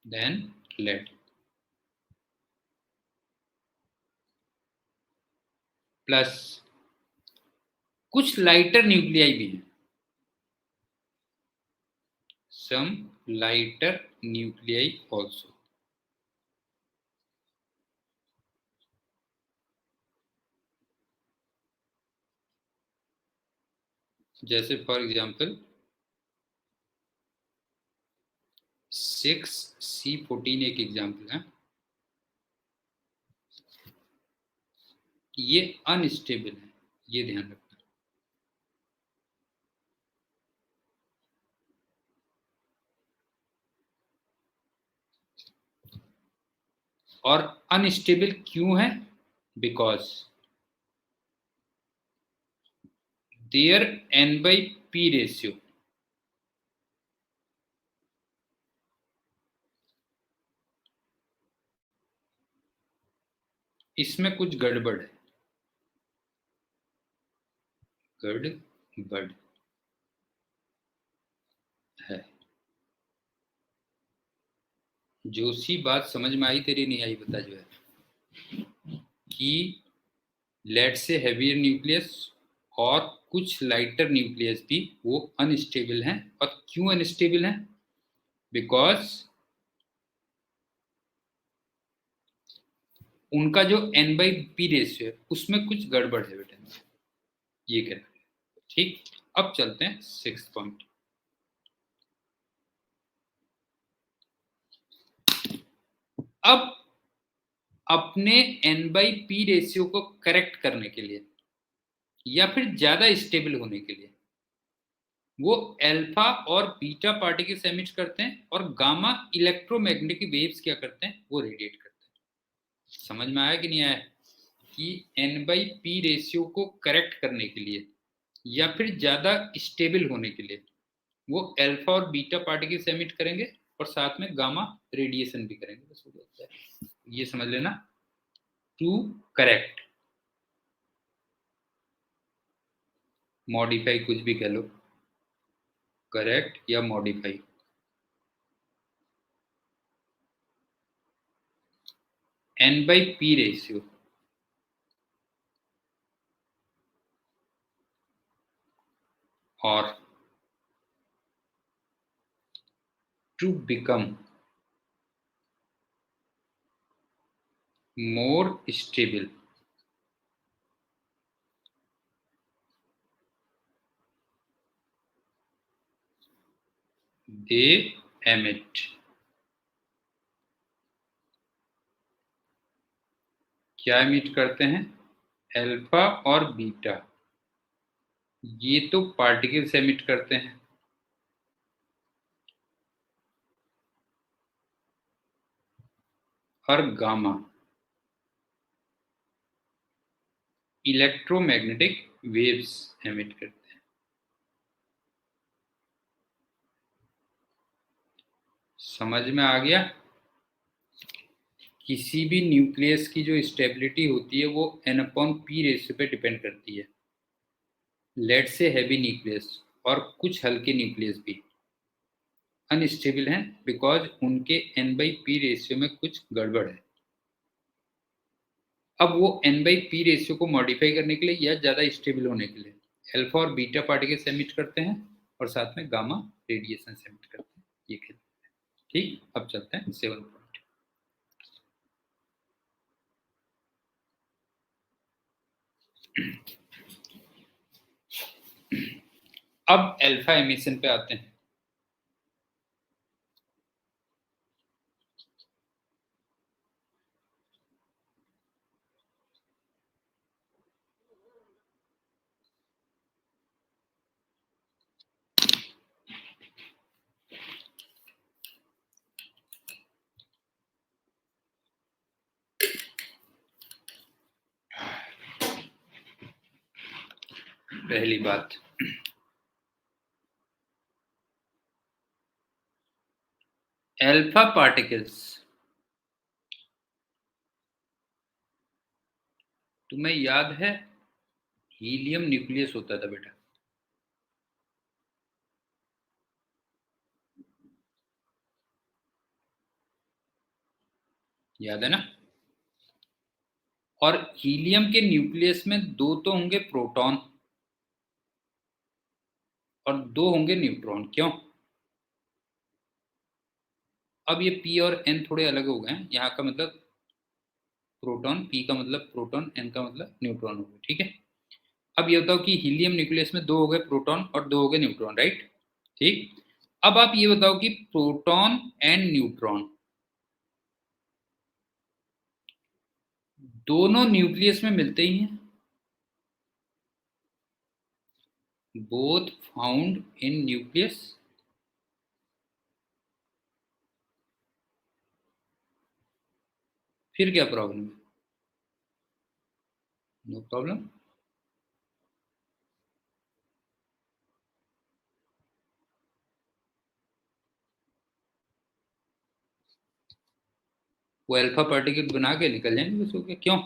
A: than lead, plus कुछ लाइटर न्यूक्लियाई भी हैं, सम लाइटर न्यूक्लियाई ऑल्सो। जैसे फॉर एग्जाम्पल 6C14 एक एग्जाम्पल है, ये अनस्टेबल है, ये ध्यान रखना। और अनस्टेबल क्यों है? बिकॉज देयर N/P रेशियो इसमें कुछ गड़बड़ है, गड़बड़ है। जोशी बात समझ में आई तेरी? नहीं आई बता जो है कि लेट से हेवियर न्यूक्लियस और कुछ लाइटर न्यूक्लियस भी वो अनस्टेबल हैं। और क्यों अनस्टेबल हैं? बिकॉज उनका जो N/P रेशियो है उसमें कुछ गड़बड़ है बेटा, ये कहना है। ठीक, अब चलते हैं 6th पॉइंट। अब अपने N/P रेशियो को करेक्ट करने के लिए या फिर ज्यादा स्टेबल होने के लिए वो अल्फा और बीटा पार्टिकल्स एमिट करते हैं और गामा इलेक्ट्रोमैग्नेटिक वेव्स क्या करते हैं? वो रेडिएट करते हैं। समझ में आया कि नहीं आया कि N/P रेशियो को करेक्ट करने के लिए या फिर ज्यादा स्टेबल होने के लिए वो अल्फा और बीटा पार्टिकल्स एमिट करेंगे और साथ में गामा रेडिएशन भी करेंगे। बस हो जाता है, ये समझ लेना। टू करेक्ट, मॉडिफाई कुछ भी कह लो, करेक्ट या मॉडिफाई, N/P रेशियो और to become more stable they emit क्या एमिट करते हैं? अल्फा और बीटा, ये तो पार्टिकल्स एमिट करते हैं। और गामा इलेक्ट्रोमैग्नेटिक वेव्स एमिट करते हैं। समझ में आ गया? किसी भी न्यूक्लियस की जो स्टेबिलिटी होती है वो N/P रेशियो पे डिपेंड करती है। लेड से हैवी न्यूक्लियस और कुछ हल्के न्यूक्लियस भी अनस्टेबल हैं बिकॉज उनके N/P रेशियो में कुछ गड़बड़ है। अब वो N/P रेशियो को मॉडिफाई करने के लिए या ज़्यादा स्टेबल होने के लिए अल्फा और बीटा पार्टिकल्स एमिट करते हैं और साथ में गामा रेडिएशन एमिट करते हैं, ये खेल। ठीक, अब चलते हैं 7 पॉइंट। अब अल्फा एमिशन पे आते हैं। पहली बात, अल्फा पार्टिकल्स, तुम्हें याद है हीलियम न्यूक्लियस होता था बेटा, याद है ना? और हीलियम के न्यूक्लियस में दो तो होंगे प्रोटॉन और दो होंगे न्यूट्रॉन। क्यों? अब ये P और N थोड़े अलग हो गए हैं। यहाँ का मतलब प्रोटॉन, P का मतलब प्रोटॉन, N का मतलब न्यूट्रॉन हो गया। ठीक है, अब ये बताओ कि हीलियम न्यूक्लियस में दो हो गए प्रोटॉन और दो हो गए न्यूट्रॉन, राइट? ठीक, अब आप ये बताओ कि प्रोटॉन एंड न्यूट्रॉन दोनों न्यूक्लियस में मिलते ही हैं, बोथ फाउंड इन न्यूक्लियस। फिर क्या प्रॉब्लम है? No problem. वो अल्फा पार्टिकल बना के निकल जाएंगे बस, हो गया। क्यों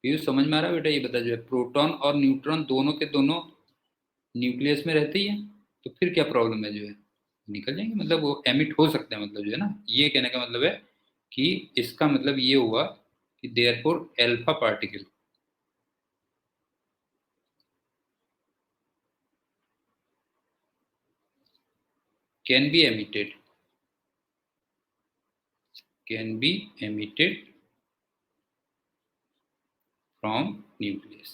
A: पीयूष, समझ में आ रहा है बेटा? ये बता, जो है प्रोटॉन और न्यूट्रॉन दोनों के दोनों न्यूक्लियस में रहते ही हैं, तो फिर क्या प्रॉब्लम है? जो है निकल जाएंगे, मतलब वो एमिट हो सकते हैं, मतलब जो है ना, ये कहने का मतलब है कि इसका मतलब ये हुआ कि therefore alpha particle can be emitted, can be emitted from nucleus.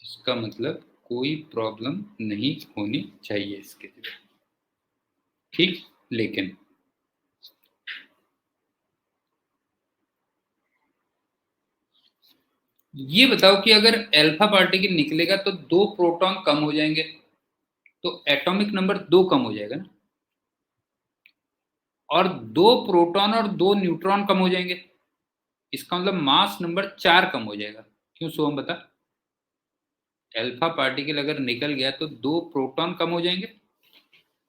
A: इसका मतलब कोई प्रॉब्लम नहीं होनी चाहिए इसके लिए, ठीक। लेकिन ये बताओ कि अगर अल्फा पार्टिकल निकलेगा तो दो प्रोटॉन कम हो जाएंगे, तो एटॉमिक नंबर दो कम हो जाएगा ना, और दो प्रोटॉन और दो न्यूट्रॉन कम हो जाएंगे, इसका मतलब मास नंबर चार कम हो जाएगा। क्यों सोहम बता? अल्फा पार्टिकल अगर निकल गया तो दो प्रोटॉन कम हो जाएंगे,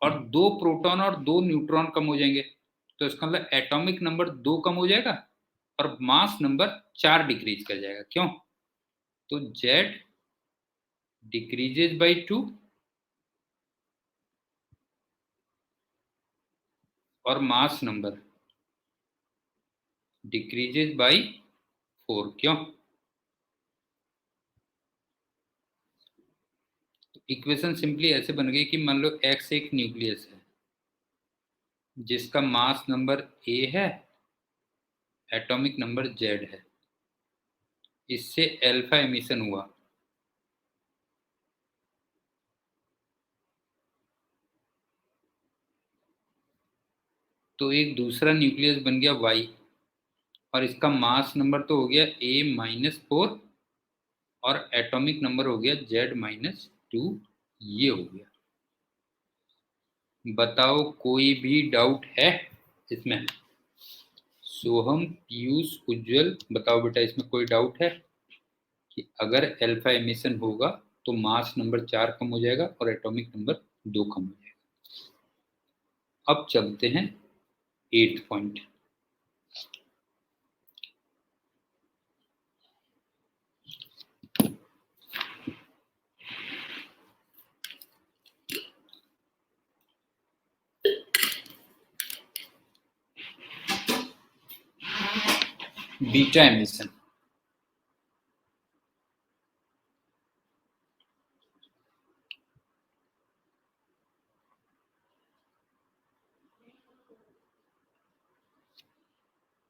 A: और दो प्रोटॉन और दो न्यूट्रॉन कम हो जाएंगे, तो इसका मतलब एटॉमिक नंबर दो कम हो जाएगा और मास नंबर चार डिक्रीज कर जाएगा। क्यों? तो जेड डिक्रीजेज बाई टू और mass number decreases by four. क्यों? तो इक्वेशन सिंपली ऐसे बन गई कि मान लो एक्स एक न्यूक्लियस है जिसका मास नंबर ए है, एटॉमिक नंबर जेड है, इससे अल्फा एमिशन हुआ, तो एक दूसरा न्यूक्लियस बन गया वाई, और इसका मास नंबर तो हो गया A-4 और एटॉमिक नंबर हो गया Z-2। ये हो गया। बताओ कोई भी डाउट है इसमें? सोहम, पीयूष, उज्जवल, बताओ बेटा, इसमें कोई डाउट है कि अगर अल्फा एमिशन होगा तो मास नंबर चार कम हो जाएगा और एटॉमिक नंबर दो कम हो जाएगा। अब चलते हैं 8th पॉइंट। Beta emission.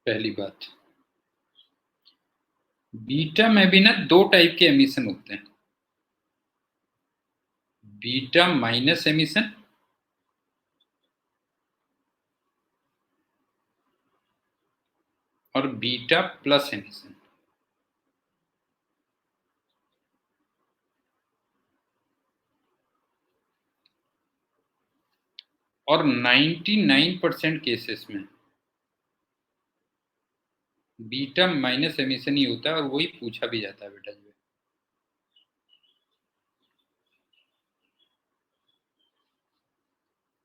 A: पहली बात, बीटा में भी ना दो टाइप के एमिशन होते हैं, बीटा माइनस एमिशन और बीटा प्लस एमिशन। और 99% केसेस में बीटा माइनस एमिशन ही होता है, और वही पूछा भी जाता है बेटा। जो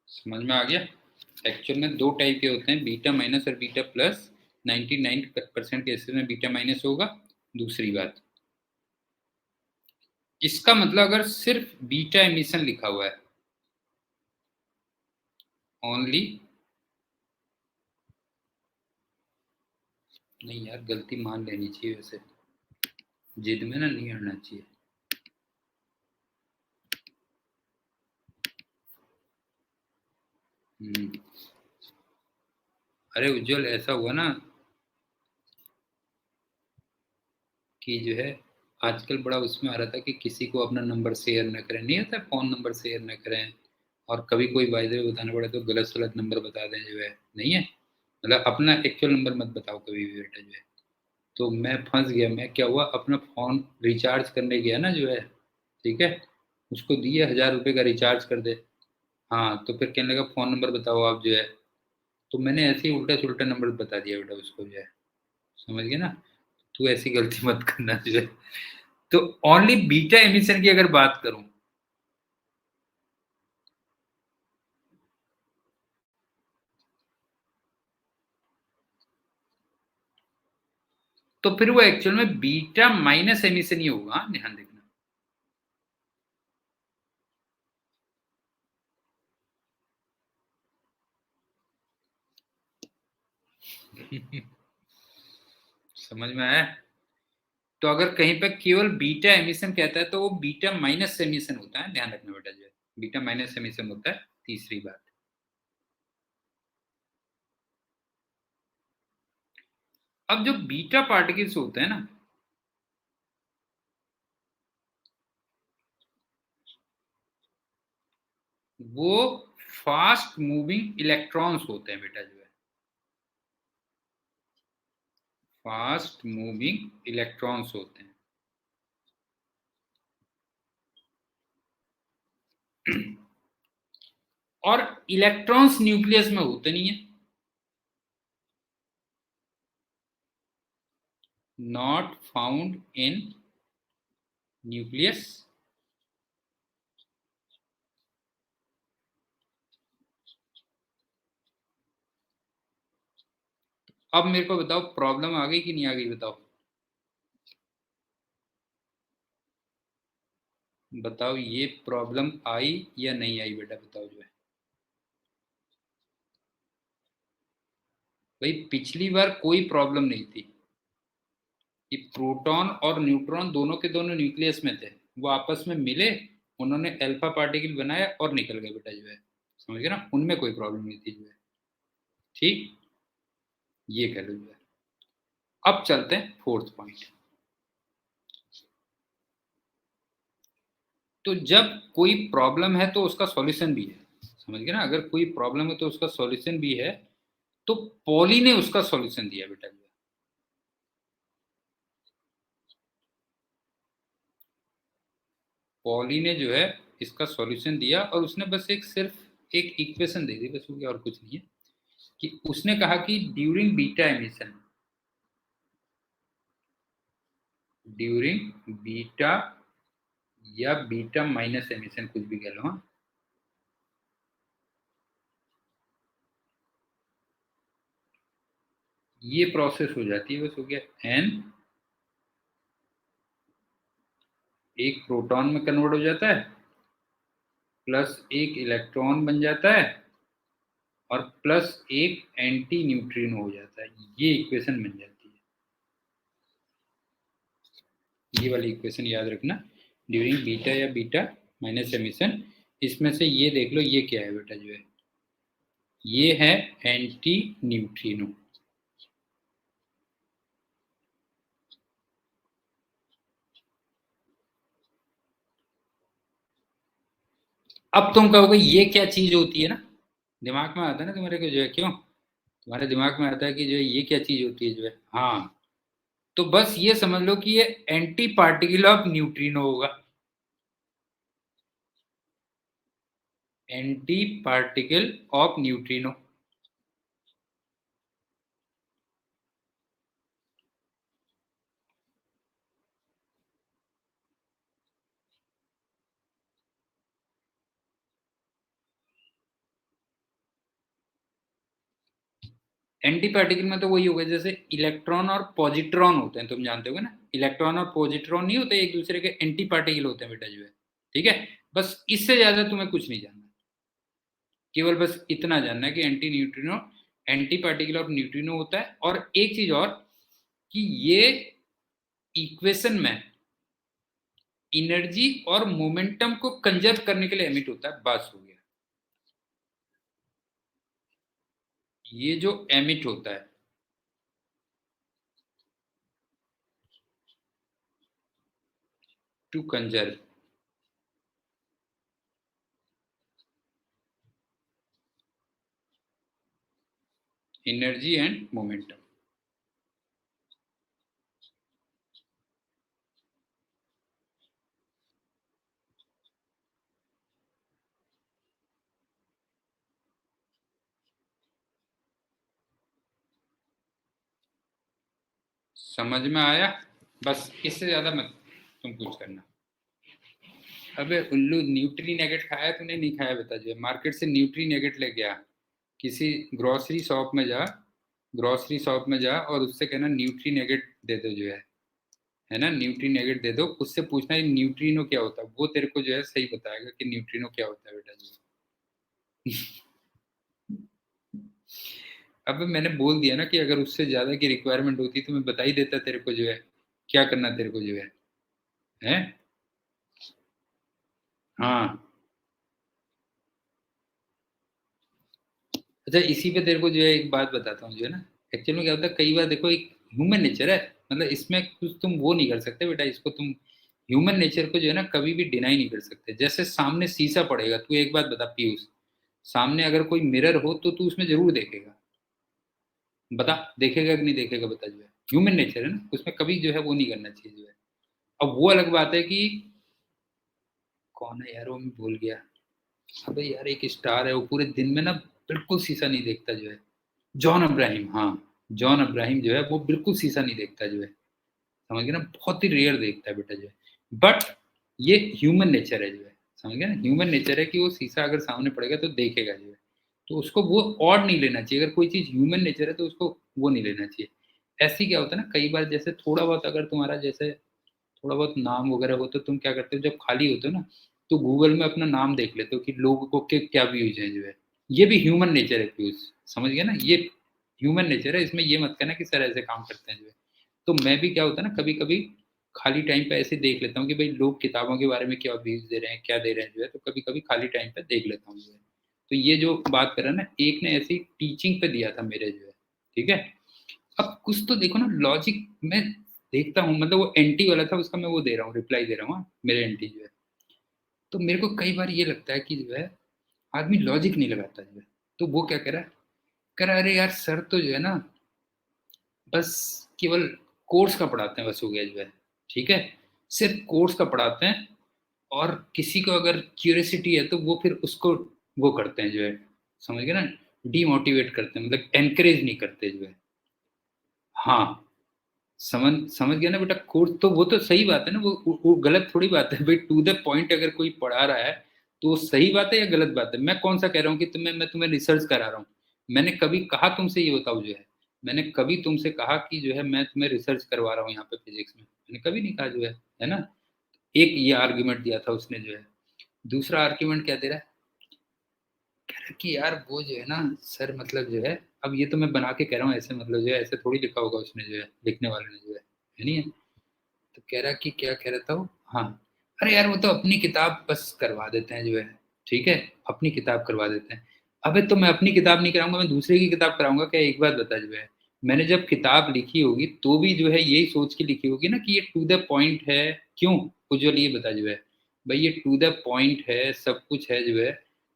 A: समझ में आ गया? एक्चुअल में दो टाइप के होते हैं, बीटा माइनस और बीटा प्लस। 99% केसेस में बीटा माइनस होगा। दूसरी बात, इसका मतलब अगर सिर्फ बीटा एमिशन लिखा हुआ है, ओनली, नहीं यार, गलती मान लेनी चाहिए वैसे, जिद में ना नहीं अड़ना चाहिए। अरे उज्जवल, ऐसा हुआ ना कि जो है आजकल बड़ा उसमें आ रहा था कि किसी को अपना नंबर शेयर न करें, नहीं आता फोन नंबर शेयर न करें, और कभी कोई बाय द वे बताना पड़े तो गलत सलत नंबर बता दें जो है, नहीं है, मतलब अपना एक्चुअल नंबर मत बताओ कभी भी बेटा जो है। तो मैं फंस गया, मैं क्या हुआ, अपना फ़ोन रिचार्ज करने गया ना जो है, ठीक है, उसको दिए 1000 रुपये का रिचार्ज कर दे। हाँ, तो फिर कहने लगा फ़ोन नंबर बताओ आप जो है, तो मैंने ऐसे ही उल्टा सुल्टा नंबर बता दिया बेटा उसको जो है, समझ गए ना। तू ऐसी गलती मत करना जो है। तो ओनली बीटा एमिशन की अगर बात करूं, तो फिर वो एक्चुअल में बीटा माइनस एमिशन ही होगा, हाँ, ध्यान देखना। समझ में आया। तो अगर कहीं पे केवल बीटा एमिशन कहता है तो वो बीटा माइनस एमिशन होता है, ध्यान रखना बेटा जो है, बीटा माइनस एमिशन होता है। तीसरी बात, अब जो बीटा पार्टिकल्स होते हैं ना, वो फास्ट मूविंग इलेक्ट्रॉन्स होते हैं बेटा जो है, फास्ट मूविंग इलेक्ट्रॉन्स होते हैं। और इलेक्ट्रॉन्स न्यूक्लियस में होते नहीं है, नॉट फाउंड इन न्यूक्लियस। अब मेरे को बताओ प्रॉब्लम आ गई कि नहीं आ गई, बताओ बताओ, ये प्रॉब्लम आई या नहीं आई बेटा, बताओ जो है। भाई पिछली बार कोई प्रॉब्लम नहीं थी कि प्रोटॉन और न्यूट्रॉन दोनों के दोनों न्यूक्लियस में थे, वो आपस में मिले, उन्होंने अल्फा पार्टिकल बनाया और निकल गए बेटा जो है, समझ गए ना, उनमें कोई प्रॉब्लम नहीं थी जो है। ठीक, ये कह लो जो है। अब चलते हैं फोर्थ पॉइंट। तो जब कोई प्रॉब्लम है तो उसका सॉल्यूशन भी है, समझ गए ना, अगर कोई प्रॉब्लम है तो उसका सॉल्यूशन भी है। तो पॉली ने उसका सॉल्यूशन दिया बेटा जो है। पॉली ने जो है इसका सॉल्यूशन दिया, और उसने बस एक सिर्फ एक इक्वेशन दे दी बस, हो गया, और कुछ नहीं है। कि उसने कहा कि during beta emission, during beta या बीटा माइनस एमिशन, कुछ भी कह लो, हाँ, ये प्रोसेस हो जाती है, बस हो गया। एन एक प्रोटॉन में कन्वर्ट हो जाता है, प्लस एक इलेक्ट्रॉन बन जाता है, और प्लस एक एंटी न्यूट्रिनो हो जाता है, ये इक्वेशन बन जाती है। ये वाली इक्वेशन याद रखना, ड्यूरिंग बीटा या बीटा माइनस एमिशन। इसमें से ये देख लो, ये क्या है बेटा जो है, ये है एंटी न्यूट्रिनो। अब तुम कहोगे ये क्या चीज होती है ना, दिमाग में आता है ना तुम्हारे को जो है, क्यों तुम्हारे दिमाग में आता है कि जो है ये क्या चीज होती है जो है, हाँ, तो बस ये समझ लो कि ये एंटी पार्टिकल ऑफ न्यूट्रिनो होगा, anti particle of neutrino. Anti particle में तो वही होगा, जैसे इलेक्ट्रॉन और पॉजिट्रॉन होते हैं, तुम जानते हो ना, इलेक्ट्रॉन और पॉजिट्रॉन नहीं होते एक दूसरे के एंटी पार्टिकल होते हैं बेटा जो है, ठीक है। बस इससे ज्यादा तुम्हें कुछ नहीं जानना, केवल बस इतना जानना है कि anti neutrino, anti particle of neutrino होता है। और एक चीज और, कि ये इक्वेशन में एनर्जी और मोमेंटम को कंजर्व करने के लिए एमिट होता है, बस हो गया। ये जो एमिट होता है, to conserve, energy and momentum. समझ में आया? बस इससे ज्यादा मत तुम कुछ करना। अबे उल्लू, न्यूट्री नेगेट खाया तूने? नहीं खाया? बता जो है, मार्केट से न्यूट्री नेगेट ले गया, किसी ग्रोसरी शॉप में जा, ग्रोसरी शॉप में जा और उससे कहना न्यूट्री नेगेट दे दो जो है ना, न्यूट्री नेगेट दे दो। उससे पूछना है न्यूट्रिनो क्या होता है, वो तेरे को जो है सही बताएगा कि न्यूट्रिनो क्या होता है बेटा जी। अब मैंने बोल दिया ना कि अगर उससे ज्यादा की रिक्वायरमेंट होती तो मैं बता ही देता तेरे को जो है क्या करना तेरे को जो है। हैं? हाँ। अच्छा, इसी पे तेरे को जो है एक बात बताता हूँ जो है ना, एक्चुअल में क्या होता है, कई बार देखो, एक ह्यूमन नेचर है, मतलब इसमें कुछ तुम वो नहीं कर सकते बेटा, इसको तुम ह्यूमन नेचर को जो है ना कभी भी डिनाई नहीं कर सकते। जैसे सामने शीशा पड़ेगा, तू एक बात बता पीयूष, सामने अगर कोई मिरर हो तो तू उसमें जरूर देखेगा। बता, देखेगा कि नहीं देखेगा? बता जो है, ह्यूमन नेचर है ना, उसमें कभी जो है वो नहीं करना चाहिए जो है। अब वो अलग बात है कि कौन है यार, वो मैं भूल गया। अबे यार, एक स्टार है, वो पूरे दिन में ना बिल्कुल शीशा नहीं देखता जो है। जॉन अब्राहिम, हाँ। जॉन अब्राहिम जो है वो बिल्कुल शीशा नहीं देखता जो है, समझ गए ना, बहुत ही रेयर देखता है बेटा जो है। बट ये ह्यूमन नेचर है जो है, समझ गए ना, ह्यूमन नेचर है कि वो शीशा अगर सामने पड़ेगा तो देखेगा जो है। तो उसको वो और नहीं लेना चाहिए, अगर कोई चीज ह्यूमन नेचर है तो उसको वो नहीं लेना चाहिए। ऐसे क्या होता है ना, कई बार जैसे थोड़ा बहुत अगर तुम्हारा जैसे थोड़ा बहुत नाम वगैरह हो तो तुम क्या करते हो, जब खाली होते हो ना तो गूगल में अपना नाम देख लेते हो कि लोगों को के क्या व्यूज है जो है। ये भी ह्यूमन नेचर है व्यूज, समझ गया ना, ये ह्यूमन नेचर है, इसमें ये मत कहना कि सर ऐसे काम करते हैं जो है। तो मैं भी क्या होता है ना, कभी कभी खाली टाइम पे ऐसे देख लेता हूँ कि भाई लोग किताबों के बारे में क्या व्यूज दे रहे हैं, क्या दे रहे हैं जो है, तो कभी कभी खाली टाइम पे देख लेता हूँ जो है। तो ये जो बात करा ना, एक ने ऐसी टीचिंग पे दिया था मेरे जो है, ठीक है। अब कुछ तो देखो ना लॉजिक, मैं देखता हूँ, मतलब वो एंटी वाला था उसका मैं वो दे रहा हूँ, रिप्लाई दे रहा हूँ, हाँ, मेरे एंटी जो है। तो मेरे को कई बार ये लगता है कि जो है आदमी लॉजिक नहीं लगाता जो है। तो वो क्या कह रहा अरे यार सर तो जो है ना बस केवल कोर्स का पढ़ाते हैं, बस हो गया जो है, ठीक है, सिर्फ कोर्स का पढ़ाते हैं। और किसी को अगर क्यूरियोसिटी है तो वो फिर उसको वो करते हैं जो है, समझ गए ना, डीमोटिवेट करते हैं, मतलब एनकरेज नहीं करते जो है। हाँ, समझ समझ गया ना बेटा, कोर्स तो वो तो सही बात है ना, वो गलत थोड़ी बात है भाई, टू द पॉइंट अगर कोई पढ़ा रहा है तो वो सही बात है या गलत बात है? मैं कौन सा कह रहा हूँ कि मैं तुम्हें रिसर्च करा रहा हूँ? मैंने कभी कहा तुमसे ये बताओ जो है, मैंने कभी तुमसे कहा कि जो है मैं तुम्हें रिसर्च करवा रहा हूँ यहाँ पे फिजिक्स में? मैंने कभी नहीं कहा जो है ना। एक ये आर्ग्यूमेंट दिया था उसने जो है। दूसरा आर्ग्यूमेंट क्या दे रहा है, कह रहा है कि यार वो जो है ना सर, मतलब जो है, अब ये तो मैं बना के कह रहा हूँ ऐसे, मतलब जो है ऐसे थोड़ी लिखा होगा उसने जो है, लिखने वाले ने जो है नहीं है। तो कह रहा कि क्या कह रहा था वो, हाँ, अरे यार वो तो अपनी किताब बस करवा देते हैं जो है, ठीक है, अपनी किताब करवा देते हैं। अबे तो मैं अपनी किताब नहीं कराऊंगा, मैं दूसरे की किताब कराऊंगा क्या? एक बात बता जो है, मैंने जब किताब लिखी होगी तो भी जो है यही सोच के लिखी होगी ना कि ये टू द पॉइंट है। क्यों? उज्जवल ये बता जो है, भाई ये टू द पॉइंट है, सब कुछ है जो है,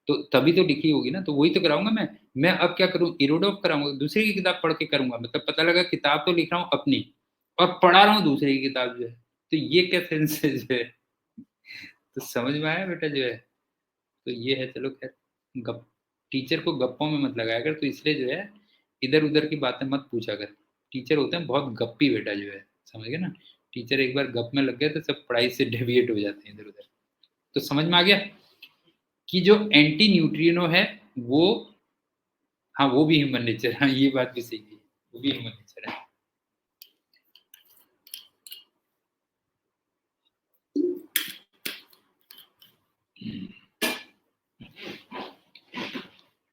A: तो तभी तो लिखी होगी ना, तो वही तो कराऊंगा मैं अब क्या करूं, इरोडोफ कराऊंगा, दूसरे की किताब पढ़ के करूंगा, मतलब पता लगा किताब तो लिख रहा हूँ अपनी और पढ़ा रहा हूँ दूसरे की किताब जो है। तो ये क्या सेंस है जो है? तो समझ में आया बेटा जो है? तो ये है, चलो खैर, गप, टीचर को गप्पों में मत लगाया कर, तो इसलिए जो है इधर उधर की बातें मत पूछा कर। टीचर होते हैं बहुत गप्पी बेटा जो है, समझ गए ना। टीचर एक बार गप में लग गए तो सब पढ़ाई से डेविएट हो जाते हैं इधर उधर। तो समझ में आ गया कि जो एंटी न्यूट्रिनो है वो, हाँ वो भी ह्यूमन नेचर है, हाँ ये बात भी सही है, वो भी ह्यूमन नेचर है।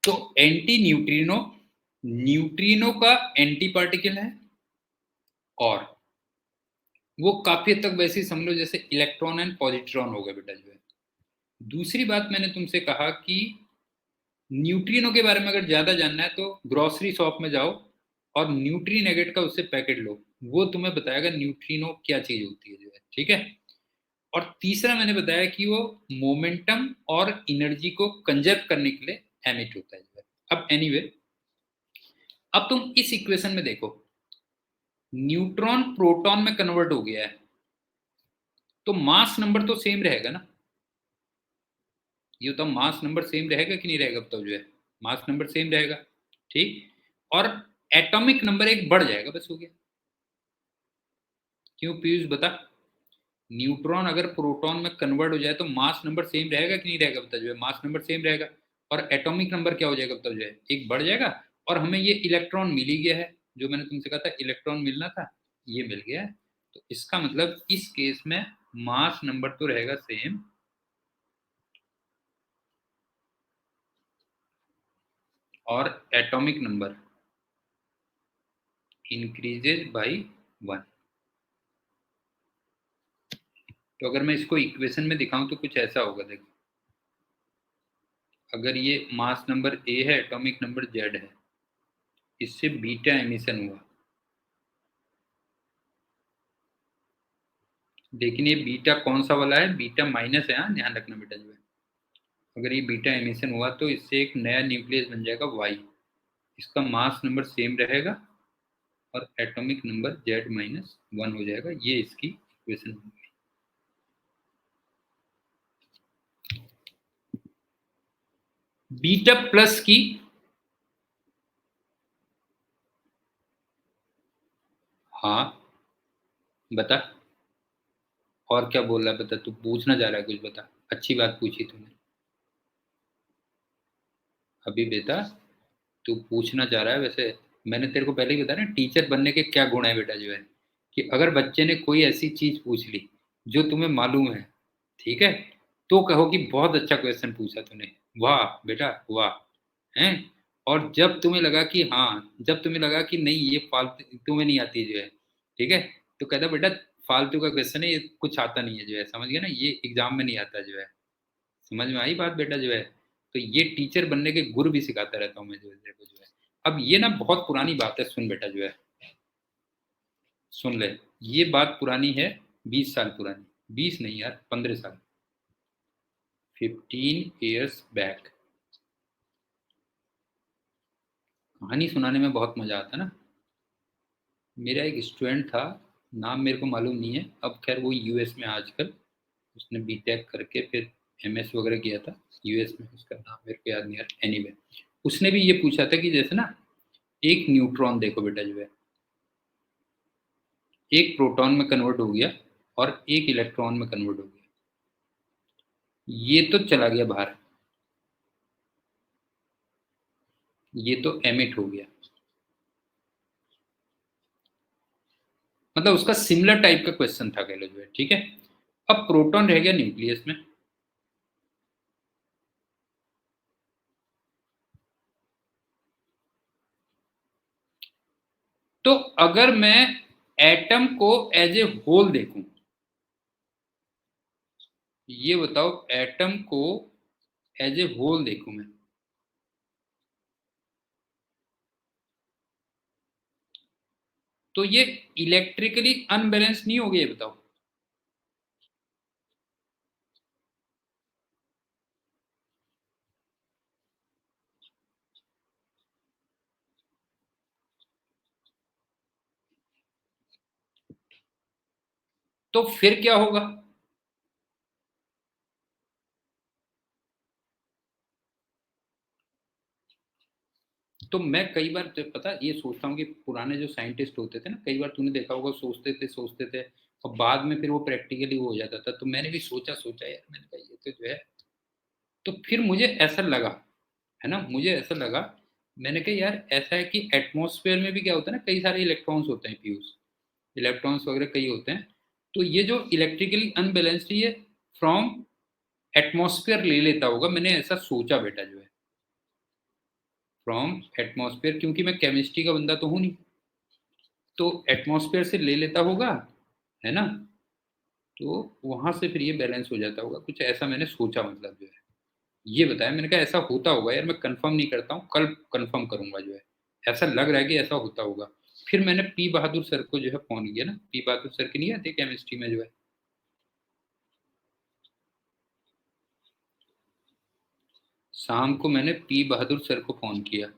A: तो एंटी न्यूट्रिनो, न्यूट्रिनो का एंटी पार्टिकल है, और वो काफी हद तक वैसे ही समझ लो जैसे इलेक्ट्रॉन एंड पॉजिट्रॉन हो गए बेटा जो है। दूसरी बात मैंने तुमसे कहा कि न्यूट्रिनो के बारे में अगर ज्यादा जानना है तो ग्रोसरी शॉप में जाओ और न्यूट्री नेगेट का उससे पैकेट लो, वो तुम्हें बताएगा न्यूट्रिनो क्या चीज होती है जो है, ठीक है। और तीसरा मैंने बताया कि वो मोमेंटम और एनर्जी को कंजर्व करने के लिए एमिट होता है जो है। अब एनीवे, अब तुम इस इक्वेशन में देखो, न्यूट्रॉन प्रोटॉन में कन्वर्ट हो गया है, तो मास नंबर तो सेम रहेगा ना। ये तो मास नंबर सेम रहेगा कि नहीं रहेगा बताओ जो है, मास नंबर सेम रहेगा, ठीक। और एटॉमिक नंबर एक बढ़ जाएगा, बस हो गया। क्यों पीयूष बता, न्यूट्रॉन अगर प्रोटॉन में कन्वर्ट हो जाए तो मास नंबर सेम रहेगा कि नहीं रहेगा बता जो है, मास नंबर सेम रहेगा। और एटॉमिक नंबर क्या हो जाएगा बताओ जो है, एक बढ़ जाएगा। और हमें ये इलेक्ट्रॉन मिल ही गया है, जो मैंने तुमसे कहा था इलेक्ट्रॉन मिलना था, ये मिल गया है। तो इसका मतलब इस केस में मास नंबर तो रहेगा सेम, और एटॉमिक नंबर इंक्रीजेज बाई 1। तो अगर मैं इसको इक्वेशन में दिखाऊं तो कुछ ऐसा होगा, देखो, अगर ये मास नंबर ए है, एटॉमिक नंबर जेड है, इससे बीटा एमिशन हुआ, लेकिन ये बीटा कौन सा वाला है, बीटा माइनस है, हाँ ध्यान रखना बेटा जो है। अगर ये बीटा एमिशन हुआ तो इससे एक नया न्यूक्लियस बन जाएगा वाई, इसका मास नंबर सेम रहेगा, और एटॉमिक नंबर Z-1 हो जाएगा। ये इसकी इक्वेशन होगी। बीटा प्लस की, हाँ बता, और क्या बोल रहा है बता, तू पूछना चाह रहा है कुछ, बता, अच्छी बात पूछी तूने। अभी बेटा तू पूछना चाह रहा है, वैसे मैंने तेरे को पहले ही बताया ना टीचर बनने के क्या गुण है बेटा जो है, कि अगर बच्चे ने कोई ऐसी चीज पूछ ली जो तुम्हें मालूम है, ठीक है, तो कहो कि बहुत अच्छा क्वेश्चन पूछा तूने, वाह बेटा वाह, हैं। और जब तुम्हें लगा कि हाँ, जब तुम्हें लगा कि नहीं ये फालतू तुम्हें नहीं आती जो है, ठीक है, तो कहता बेटा फालतू का क्वेश्चन है, ये कुछ आता नहीं है जो है, समझ गया ना, ये एग्जाम में नहीं आता जो है। समझ में आई बात बेटा जो है। तो ये टीचर बनने के गुर भी सिखाता रहता हूँ मैं जो है, तेरे को जो है। अब ये ना बहुत पुरानी बात है, सुन बेटा जो है, सुन ले। ये बात पुरानी है, 20 साल पुरानी, 20 नहीं यार, 15 साल, 15 years बैक। कहानी सुनाने में बहुत मजा आता ना। मेरा एक स्टूडेंट था, नाम मेरे को मालूम नहीं है, अब खैर वो यूएस में आजकल, उसने बीटेक करके फिर एमएस वगैरह किया था यूएस में, उसका नाम मेरे को याद नहीं यार, एनीवे। उसने भी ये पूछा था कि जैसे ना, एक न्यूट्रॉन देखो बेटा जो है, एक प्रोटॉन में कन्वर्ट हो गया और एक इलेक्ट्रॉन में कन्वर्ट हो गया, ये तो चला गया बाहर, ये तो एमिट हो गया। मतलब उसका सिमिलर टाइप का क्वेश्चन था कह लो जो है, ठीक है। अब प्रोटॉन रह गया न्यूक्लियस में, तो अगर मैं एटम को एज ए होल देखूं, ये बताओ एटम को एज ए होल देखूं मैं, तो ये इलेक्ट्रिकली अनबैलेंस नहीं हो गया, ये बताओ। तो फिर क्या होगा, तो मैं कई बार तो पता ये सोचता हूँ कि पुराने जो साइंटिस्ट होते थे ना, कई बार तूने देखा होगा, सोचते थे और बाद में फिर वो प्रैक्टिकली हो जाता था। तो मैंने भी सोचा सोचा यार, मैंने कहा ये तो जो है, तो फिर मुझे ऐसा लगा, है ना, मुझे ऐसा लगा, मैंने कहा यार ऐसा है कि एटमॉस्फेयर में भी क्या होता है ना, कई सारे इलेक्ट्रॉन्स होते हैं पीयूष, इलेक्ट्रॉन्स वगैरह कई होते हैं। तो ये जो इलेक्ट्रिकली अनबैलेंस्ड, ये फ्रॉम एटमॉस्फेयर ले लेता होगा, मैंने ऐसा सोचा बेटा जो है, फ्रॉम एटमॉस्फेयर, क्योंकि मैं केमिस्ट्री का बंदा तो हूँ नहीं, तो एटमॉस्फेयर से ले लेता होगा, है ना। तो वहां से फिर ये बैलेंस हो जाता होगा, कुछ ऐसा मैंने सोचा, मतलब जो है ये बताया, मैंने कहा ऐसा होता होगा यार, मैं कंफर्म नहीं करता हूँ, कल कंफर्म करूंगा जो है, ऐसा लग रहा है कि ऐसा होता होगा। फिर मैंने पी बहादुर सर को जो है फोन किया ना, पी बहादुर सर की नहीं आती केमिस्ट्री में जो है, शाम को मैंने पी बहादुर सर को फोन किया।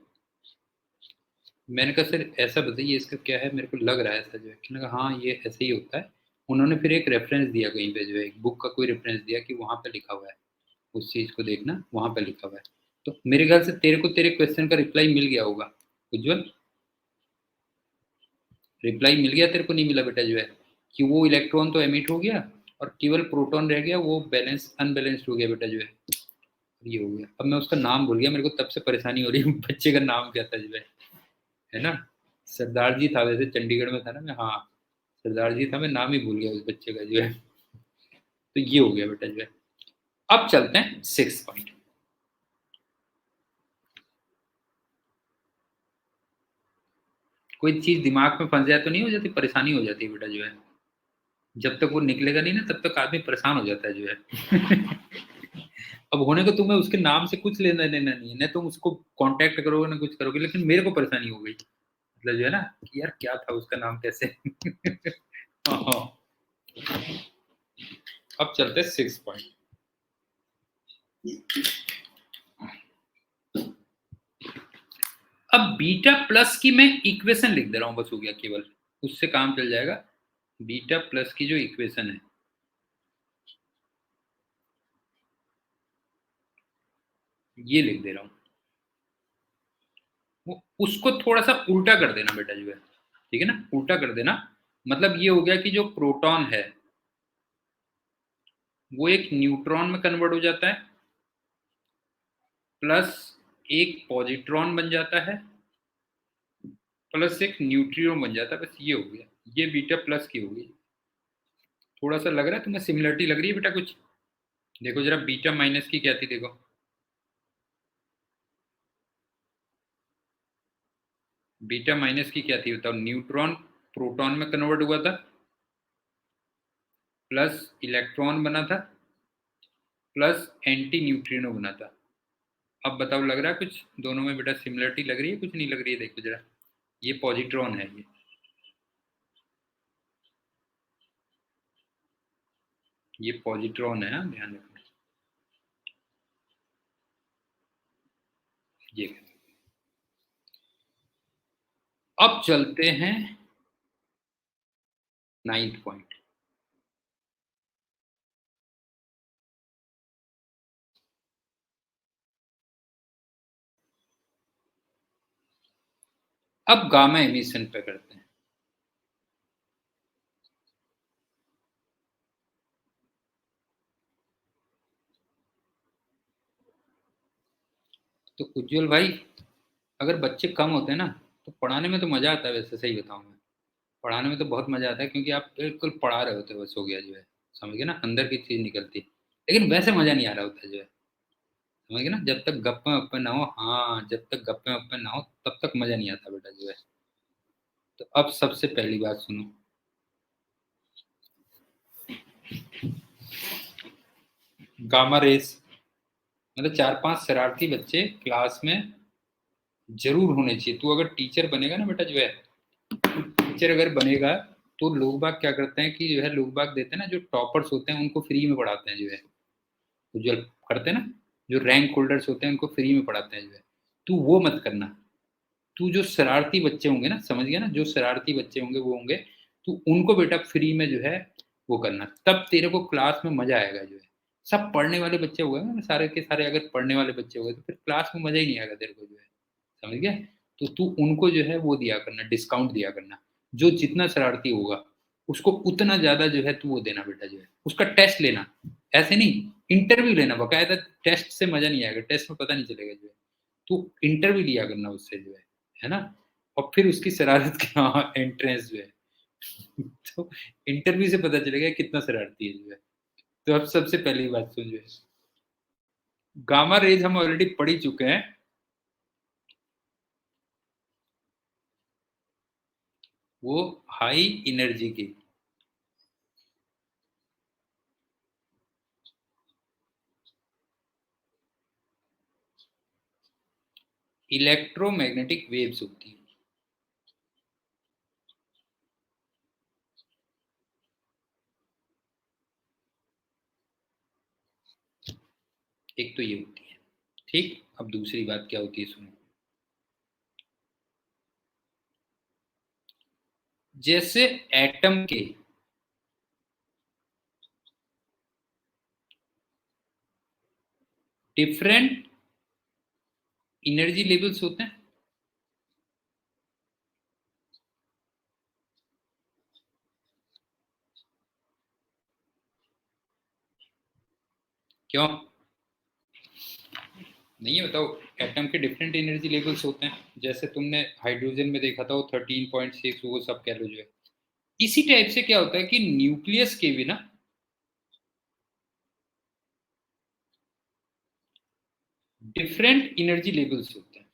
A: मैंने कहा सर ऐसा बताइए इसका क्या है, मेरे को लग रहा है ऐसा जो है। कहने लगा हाँ ये ऐसे ही होता है। उन्होंने फिर एक रेफरेंस दिया कहीं पे जो है, एक बुक का कोई रेफरेंस दिया कि वहां पे लिखा हुआ है, उस चीज को देखना वहां पे लिखा हुआ है। तो मेरे ख्याल से तेरे को तेरे क्वेश्चन का रिप्लाई मिल गया होगा उज्जवल। रिप्लाई मिल गया तेरे को, नहीं मिला बेटा जो है, कि वो इलेक्ट्रॉन तो एमिट हो गया और केवल प्रोटॉन रह गया, वो बैलेंस अनबैलेंस्ड हो गया बेटा जो है। ये हो गया। अब मैं उसका नाम भूल गया, मेरे को तब से परेशानी हो रही है बच्चे का नाम क्या था जो है ना। सरदार जी था वैसे, चंडीगढ़ में था ना मैं, हाँ सरदार जी था, मैं नाम ही भूल गया उस बच्चे का जो है। तो ये हो गया बेटा जो है। अब चलते हैं 6 पॉइंट। कोई चीज दिमाग में फंस जाए तो नहीं हो जाती, परेशानी हो जाती है बेटा जो है। जब तक वो निकलेगा नहीं ना तब तक आदमी परेशान हो जाता है जो है अब होने को तुम्हें उसके नाम से कुछ लेना देना नहीं है, ना तुम उसको कांटेक्ट करोगे ना कुछ करोगे, लेकिन मेरे को परेशानी हो गई, मतलब जो है ना कि यार क्या था उसका नाम कैसे हाँ हाँ। अब चलते हैं 6 पॉइंट। अब बीटा प्लस की मैं इक्वेशन लिख दे रहा हूं, बस हो गया केवल, उससे काम चल जाएगा। बीटा प्लस की जो इक्वेशन है ये लिख दे रहा हूं। वो उसको थोड़ा सा उल्टा कर देना बेटा जो है, ठीक है ना, उल्टा कर देना। मतलब ये हो गया कि जो प्रोटॉन है वो एक न्यूट्रॉन में कन्वर्ट हो जाता है, प्लस एक पॉजिट्रॉन बन जाता है, प्लस एक न्यूट्रिनो बन जाता है। बस ये हो गया, ये बीटा प्लस की हो गई। थोड़ा सा लग रहा है तुम्हें सिमिलरिटी लग रही है बेटा कुछ? देखो जरा बीटा माइनस की क्या थी देखो। बीटा माइनस की क्या थी बताओ? न्यूट्रॉन प्रोटॉन में कन्वर्ट हुआ था, प्लस इलेक्ट्रॉन बना था, प्लस एंटी न्यूट्रिनो बना था। अब बताओ लग रहा है कुछ दोनों में बेटा सिमिलरिटी लग रही है कुछ नहीं लग रही है? देखो जरा, ये पॉजिट्रॉन है, ये पॉजिट्रॉन है, हाँ, ध्यान रखना। ये अब चलते हैं 9th पॉइंट। अब गामा एमिशन पे करते हैं। तो उज्जवल भाई, अगर बच्चे कम होते हैं ना तो पढ़ाने में तो मजा आता है, वैसे सही बताऊं मैं, पढ़ाने में तो बहुत मजा आता है, क्योंकि आप बिल्कुल पढ़ा रहे होते हो, बस हो गया जो है, समझ गए ना, अंदर की चीज निकलती है। लेकिन वैसे मजा नहीं आ रहा होता जो है, समझ गए ना, जब तक गप्पे वप्पे ना हो, हाँ जब तक गप्पे वप्पे ना हो तब तक मजा नहीं आता बेटा जो है। तो अब सबसे पहली बात सुनो। गामा रेस, मतलब 4-5 शरारती बच्चे क्लास में जरूर होने चाहिए। तू अगर टीचर बनेगा ना बेटा जो है, टीचर अगर बनेगा तो लोग बाग क्या करते हैं कि जो है, लोग बाग देते हैं ना, जो टॉपर्स होते हैं उनको फ्री में पढ़ाते हैं जो है, तो जो करते हैं ना, जो रैंक होल्डर्स होते हैं उनको फ्री में पढ़ाते हैं जो है। तू वो मत करना। तू जो शरारती बच्चे होंगे ना, समझ गया ना, जो शरारती बच्चे होंगे वो होंगे, तू उनको बेटा फ्री में जो है वो करना, तब तेरे को क्लास में मजा आएगा जो है। सब पढ़ने वाले बच्चे हो गए ना, सारे के सारे अगर पढ़ने वाले बच्चे हो गए तो फिर क्लास में मजा ही नहीं आएगा तेरे को जो है, समझ गया। तो तू उनको जो है वो दिया करना, डिस्काउंट दिया करना। जो जितना शरारती होगा उसको उतना ज्यादा जो है तू वो देना बेटा जो है, उसका टेस्ट लेना। ऐसे नहीं, इंटरव्यू लेना बकायदा। टेस्ट से मजा नहीं आएगा, टेस्ट में पता नहीं चलेगा जो है, तू इंटरव्यू लिया करना उससे जो है ना। और फिर उसकी शरारत के हाँ एंट्रेंस जो है तो इंटरव्यू से पता चलेगा कितना शरारती है जो है। तो अब सबसे पहली बात सुन जो है, गामा रेज हम ऑलरेडी पढ़ ही चुके हैं। वो हाई एनर्जी की इलेक्ट्रोमैग्नेटिक वेव्स होती है। एक तो ये होती है, ठीक। अब दूसरी बात क्या होती है सुनो। जैसे एटम के डिफरेंट एनर्जी लेवल्स होते हैं, क्यों नहीं है बताओ? एटम के डिफरेंट एनर्जी लेवल्स होते हैं, जैसे तुमने हाइड्रोजन में देखा था वो 13.6, वो सब कह लो जो है। इसी टाइप से क्या होता है कि न्यूक्लियस के भी ना डिफरेंट एनर्जी लेवल्स होते हैं,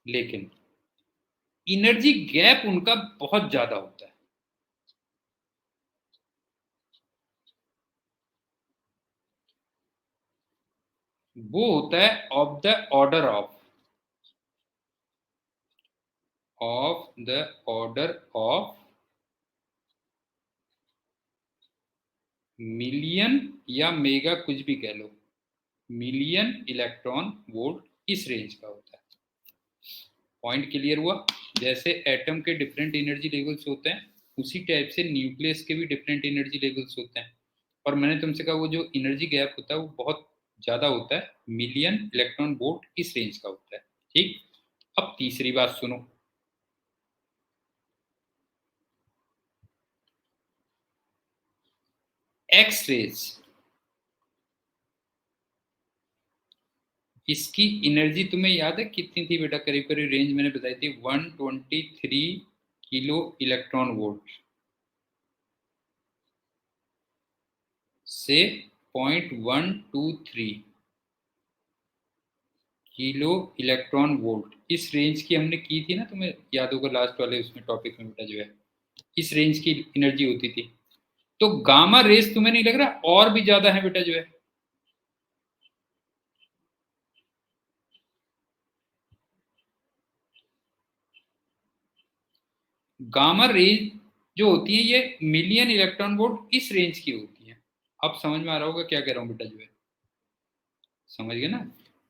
A: लेकिन एनर्जी गैप उनका बहुत ज्यादा होता है। वो होता है of the order of million या मेगा, कुछ भी कह लो, मिलियन इलेक्ट्रॉन वोल्ट, इस रेंज का होता है। पॉइंट क्लियर हुआ? जैसे एटम के डिफरेंट एनर्जी लेवल्स होते हैं, उसी टाइप से न्यूक्लियस के भी डिफरेंट एनर्जी लेवल्स होते हैं। और मैंने तुमसे कहा वो जो एनर्जी गैप होता है वो बहुत ज़्यादा होता है, मिलियन इलेक्ट्रॉन वोल्ट इस रेंज का होता है। ठीक, अब तीसरी बात सुनो। एक्स रेज, इसकी एनर्जी तुम्हें याद है कितनी थी बेटा? करीब करीब रेंज मैंने बताई थी, 123 किलो इलेक्ट्रॉन वोल्ट से 0.123 किलो इलेक्ट्रॉन वोल्ट, इस रेंज की हमने की थी ना, तुम्हें याद होगा लास्ट वाले उसमें टॉपिक में बेटा जो है, इस रेंज की एनर्जी होती थी। तो गामा रेस तुम्हें नहीं लग रहा और भी ज्यादा है बेटा जो है? गामा रेंज जो होती है ये मिलियन इलेक्ट्रॉन वोल्ट इस रेंज की होती है। अब समझ में आ रहा होगा क्या कह रहा हूँ बेटा जो है? समझ गए ना?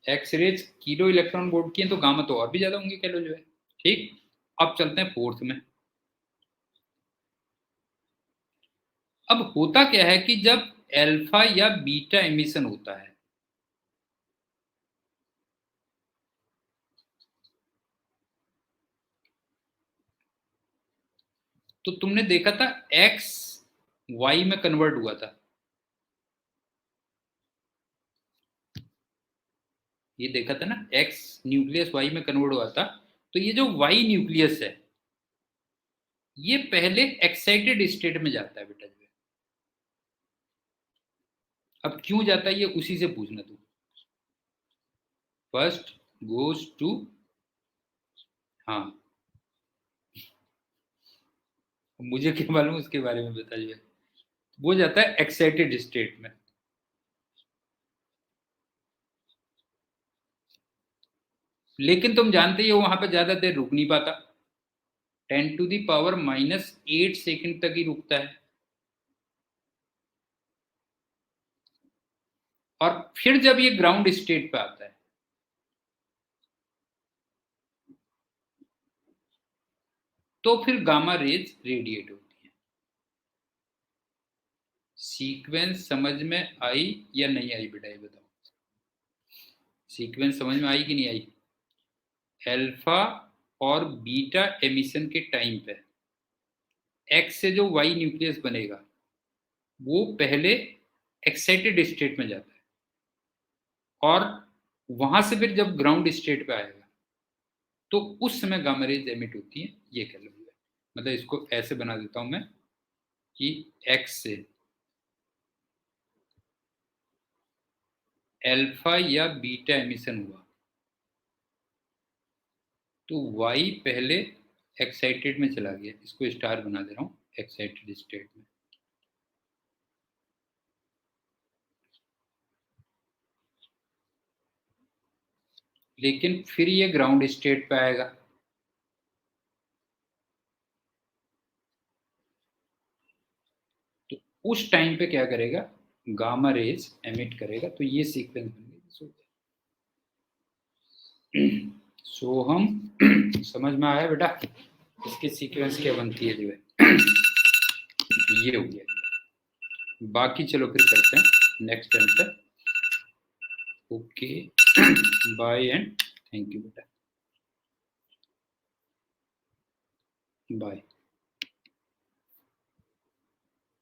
A: X rays kilo electron volt की है, तो गामा तो और भी ज्यादा होंगे कह लो जो है। ठीक, अब चलते हैं फोर्थ में। अब होता क्या है कि जब अल्फा या बीटा एमिशन होता है, तो तुमने देखा था एक्स वाई में कन्वर्ट हुआ था, ये देखा था ना, एक्स न्यूक्लियस वाई में कन्वर्ट हुआ था। तो ये जो वाई न्यूक्लियस है ये पहले एक्साइटेड स्टेट में जाता है बेटा जो है। अब क्यों जाता है ये उसी से पूछना तू। फर्स्ट गोज टू, हाँ, मुझे क्या मालूम उसके बारे में बता जो है। वो जाता है एक्साइटेड स्टेट में। लेकिन तुम जानते ही हो वहां पर ज्यादा देर रुक नहीं पाता, 10⁻⁻8 सेकंड तक ही रुकता है। और फिर जब ये ग्राउंड स्टेट पे आता है तो फिर गामा रेज रेडिएट होती है। सीक्वेंस समझ में आई या नहीं आई बेटा, ये बताओ? सीक्वेंस समझ में आई कि नहीं आई? अल्फा और बीटा एमिशन के टाइम पे एक्स से जो वाई न्यूक्लियस बनेगा वो पहले एक्साइटेड स्टेट में जाता है, और वहां से फिर जब ग्राउंड स्टेट पे आएगा तो उस समय गामा रेज एमिट होती है, ये कह लो। मतलब इसको ऐसे बना देता हूं मैं कि एक्स से अल्फा या बीटा एमिशन हुआ तो वाई पहले एक्साइटेड में चला गया, इसको स्टार बना दे रहा हूं, एक्साइटेड स्टेट में। लेकिन फिर ये ग्राउंड स्टेट पे आएगा, तो उस टाइम पे क्या करेगा, गामा रेज एमिट करेगा, तो ये सीक्वेंस बन गई। सो हम समझ में आया बेटा इसके सीक्वेंस क्या बनती है जो है ये हो गया। बाकी चलो फिर करते हैं नेक्स्ट टाइम पे। Okay bye and thank you बेटा बाय।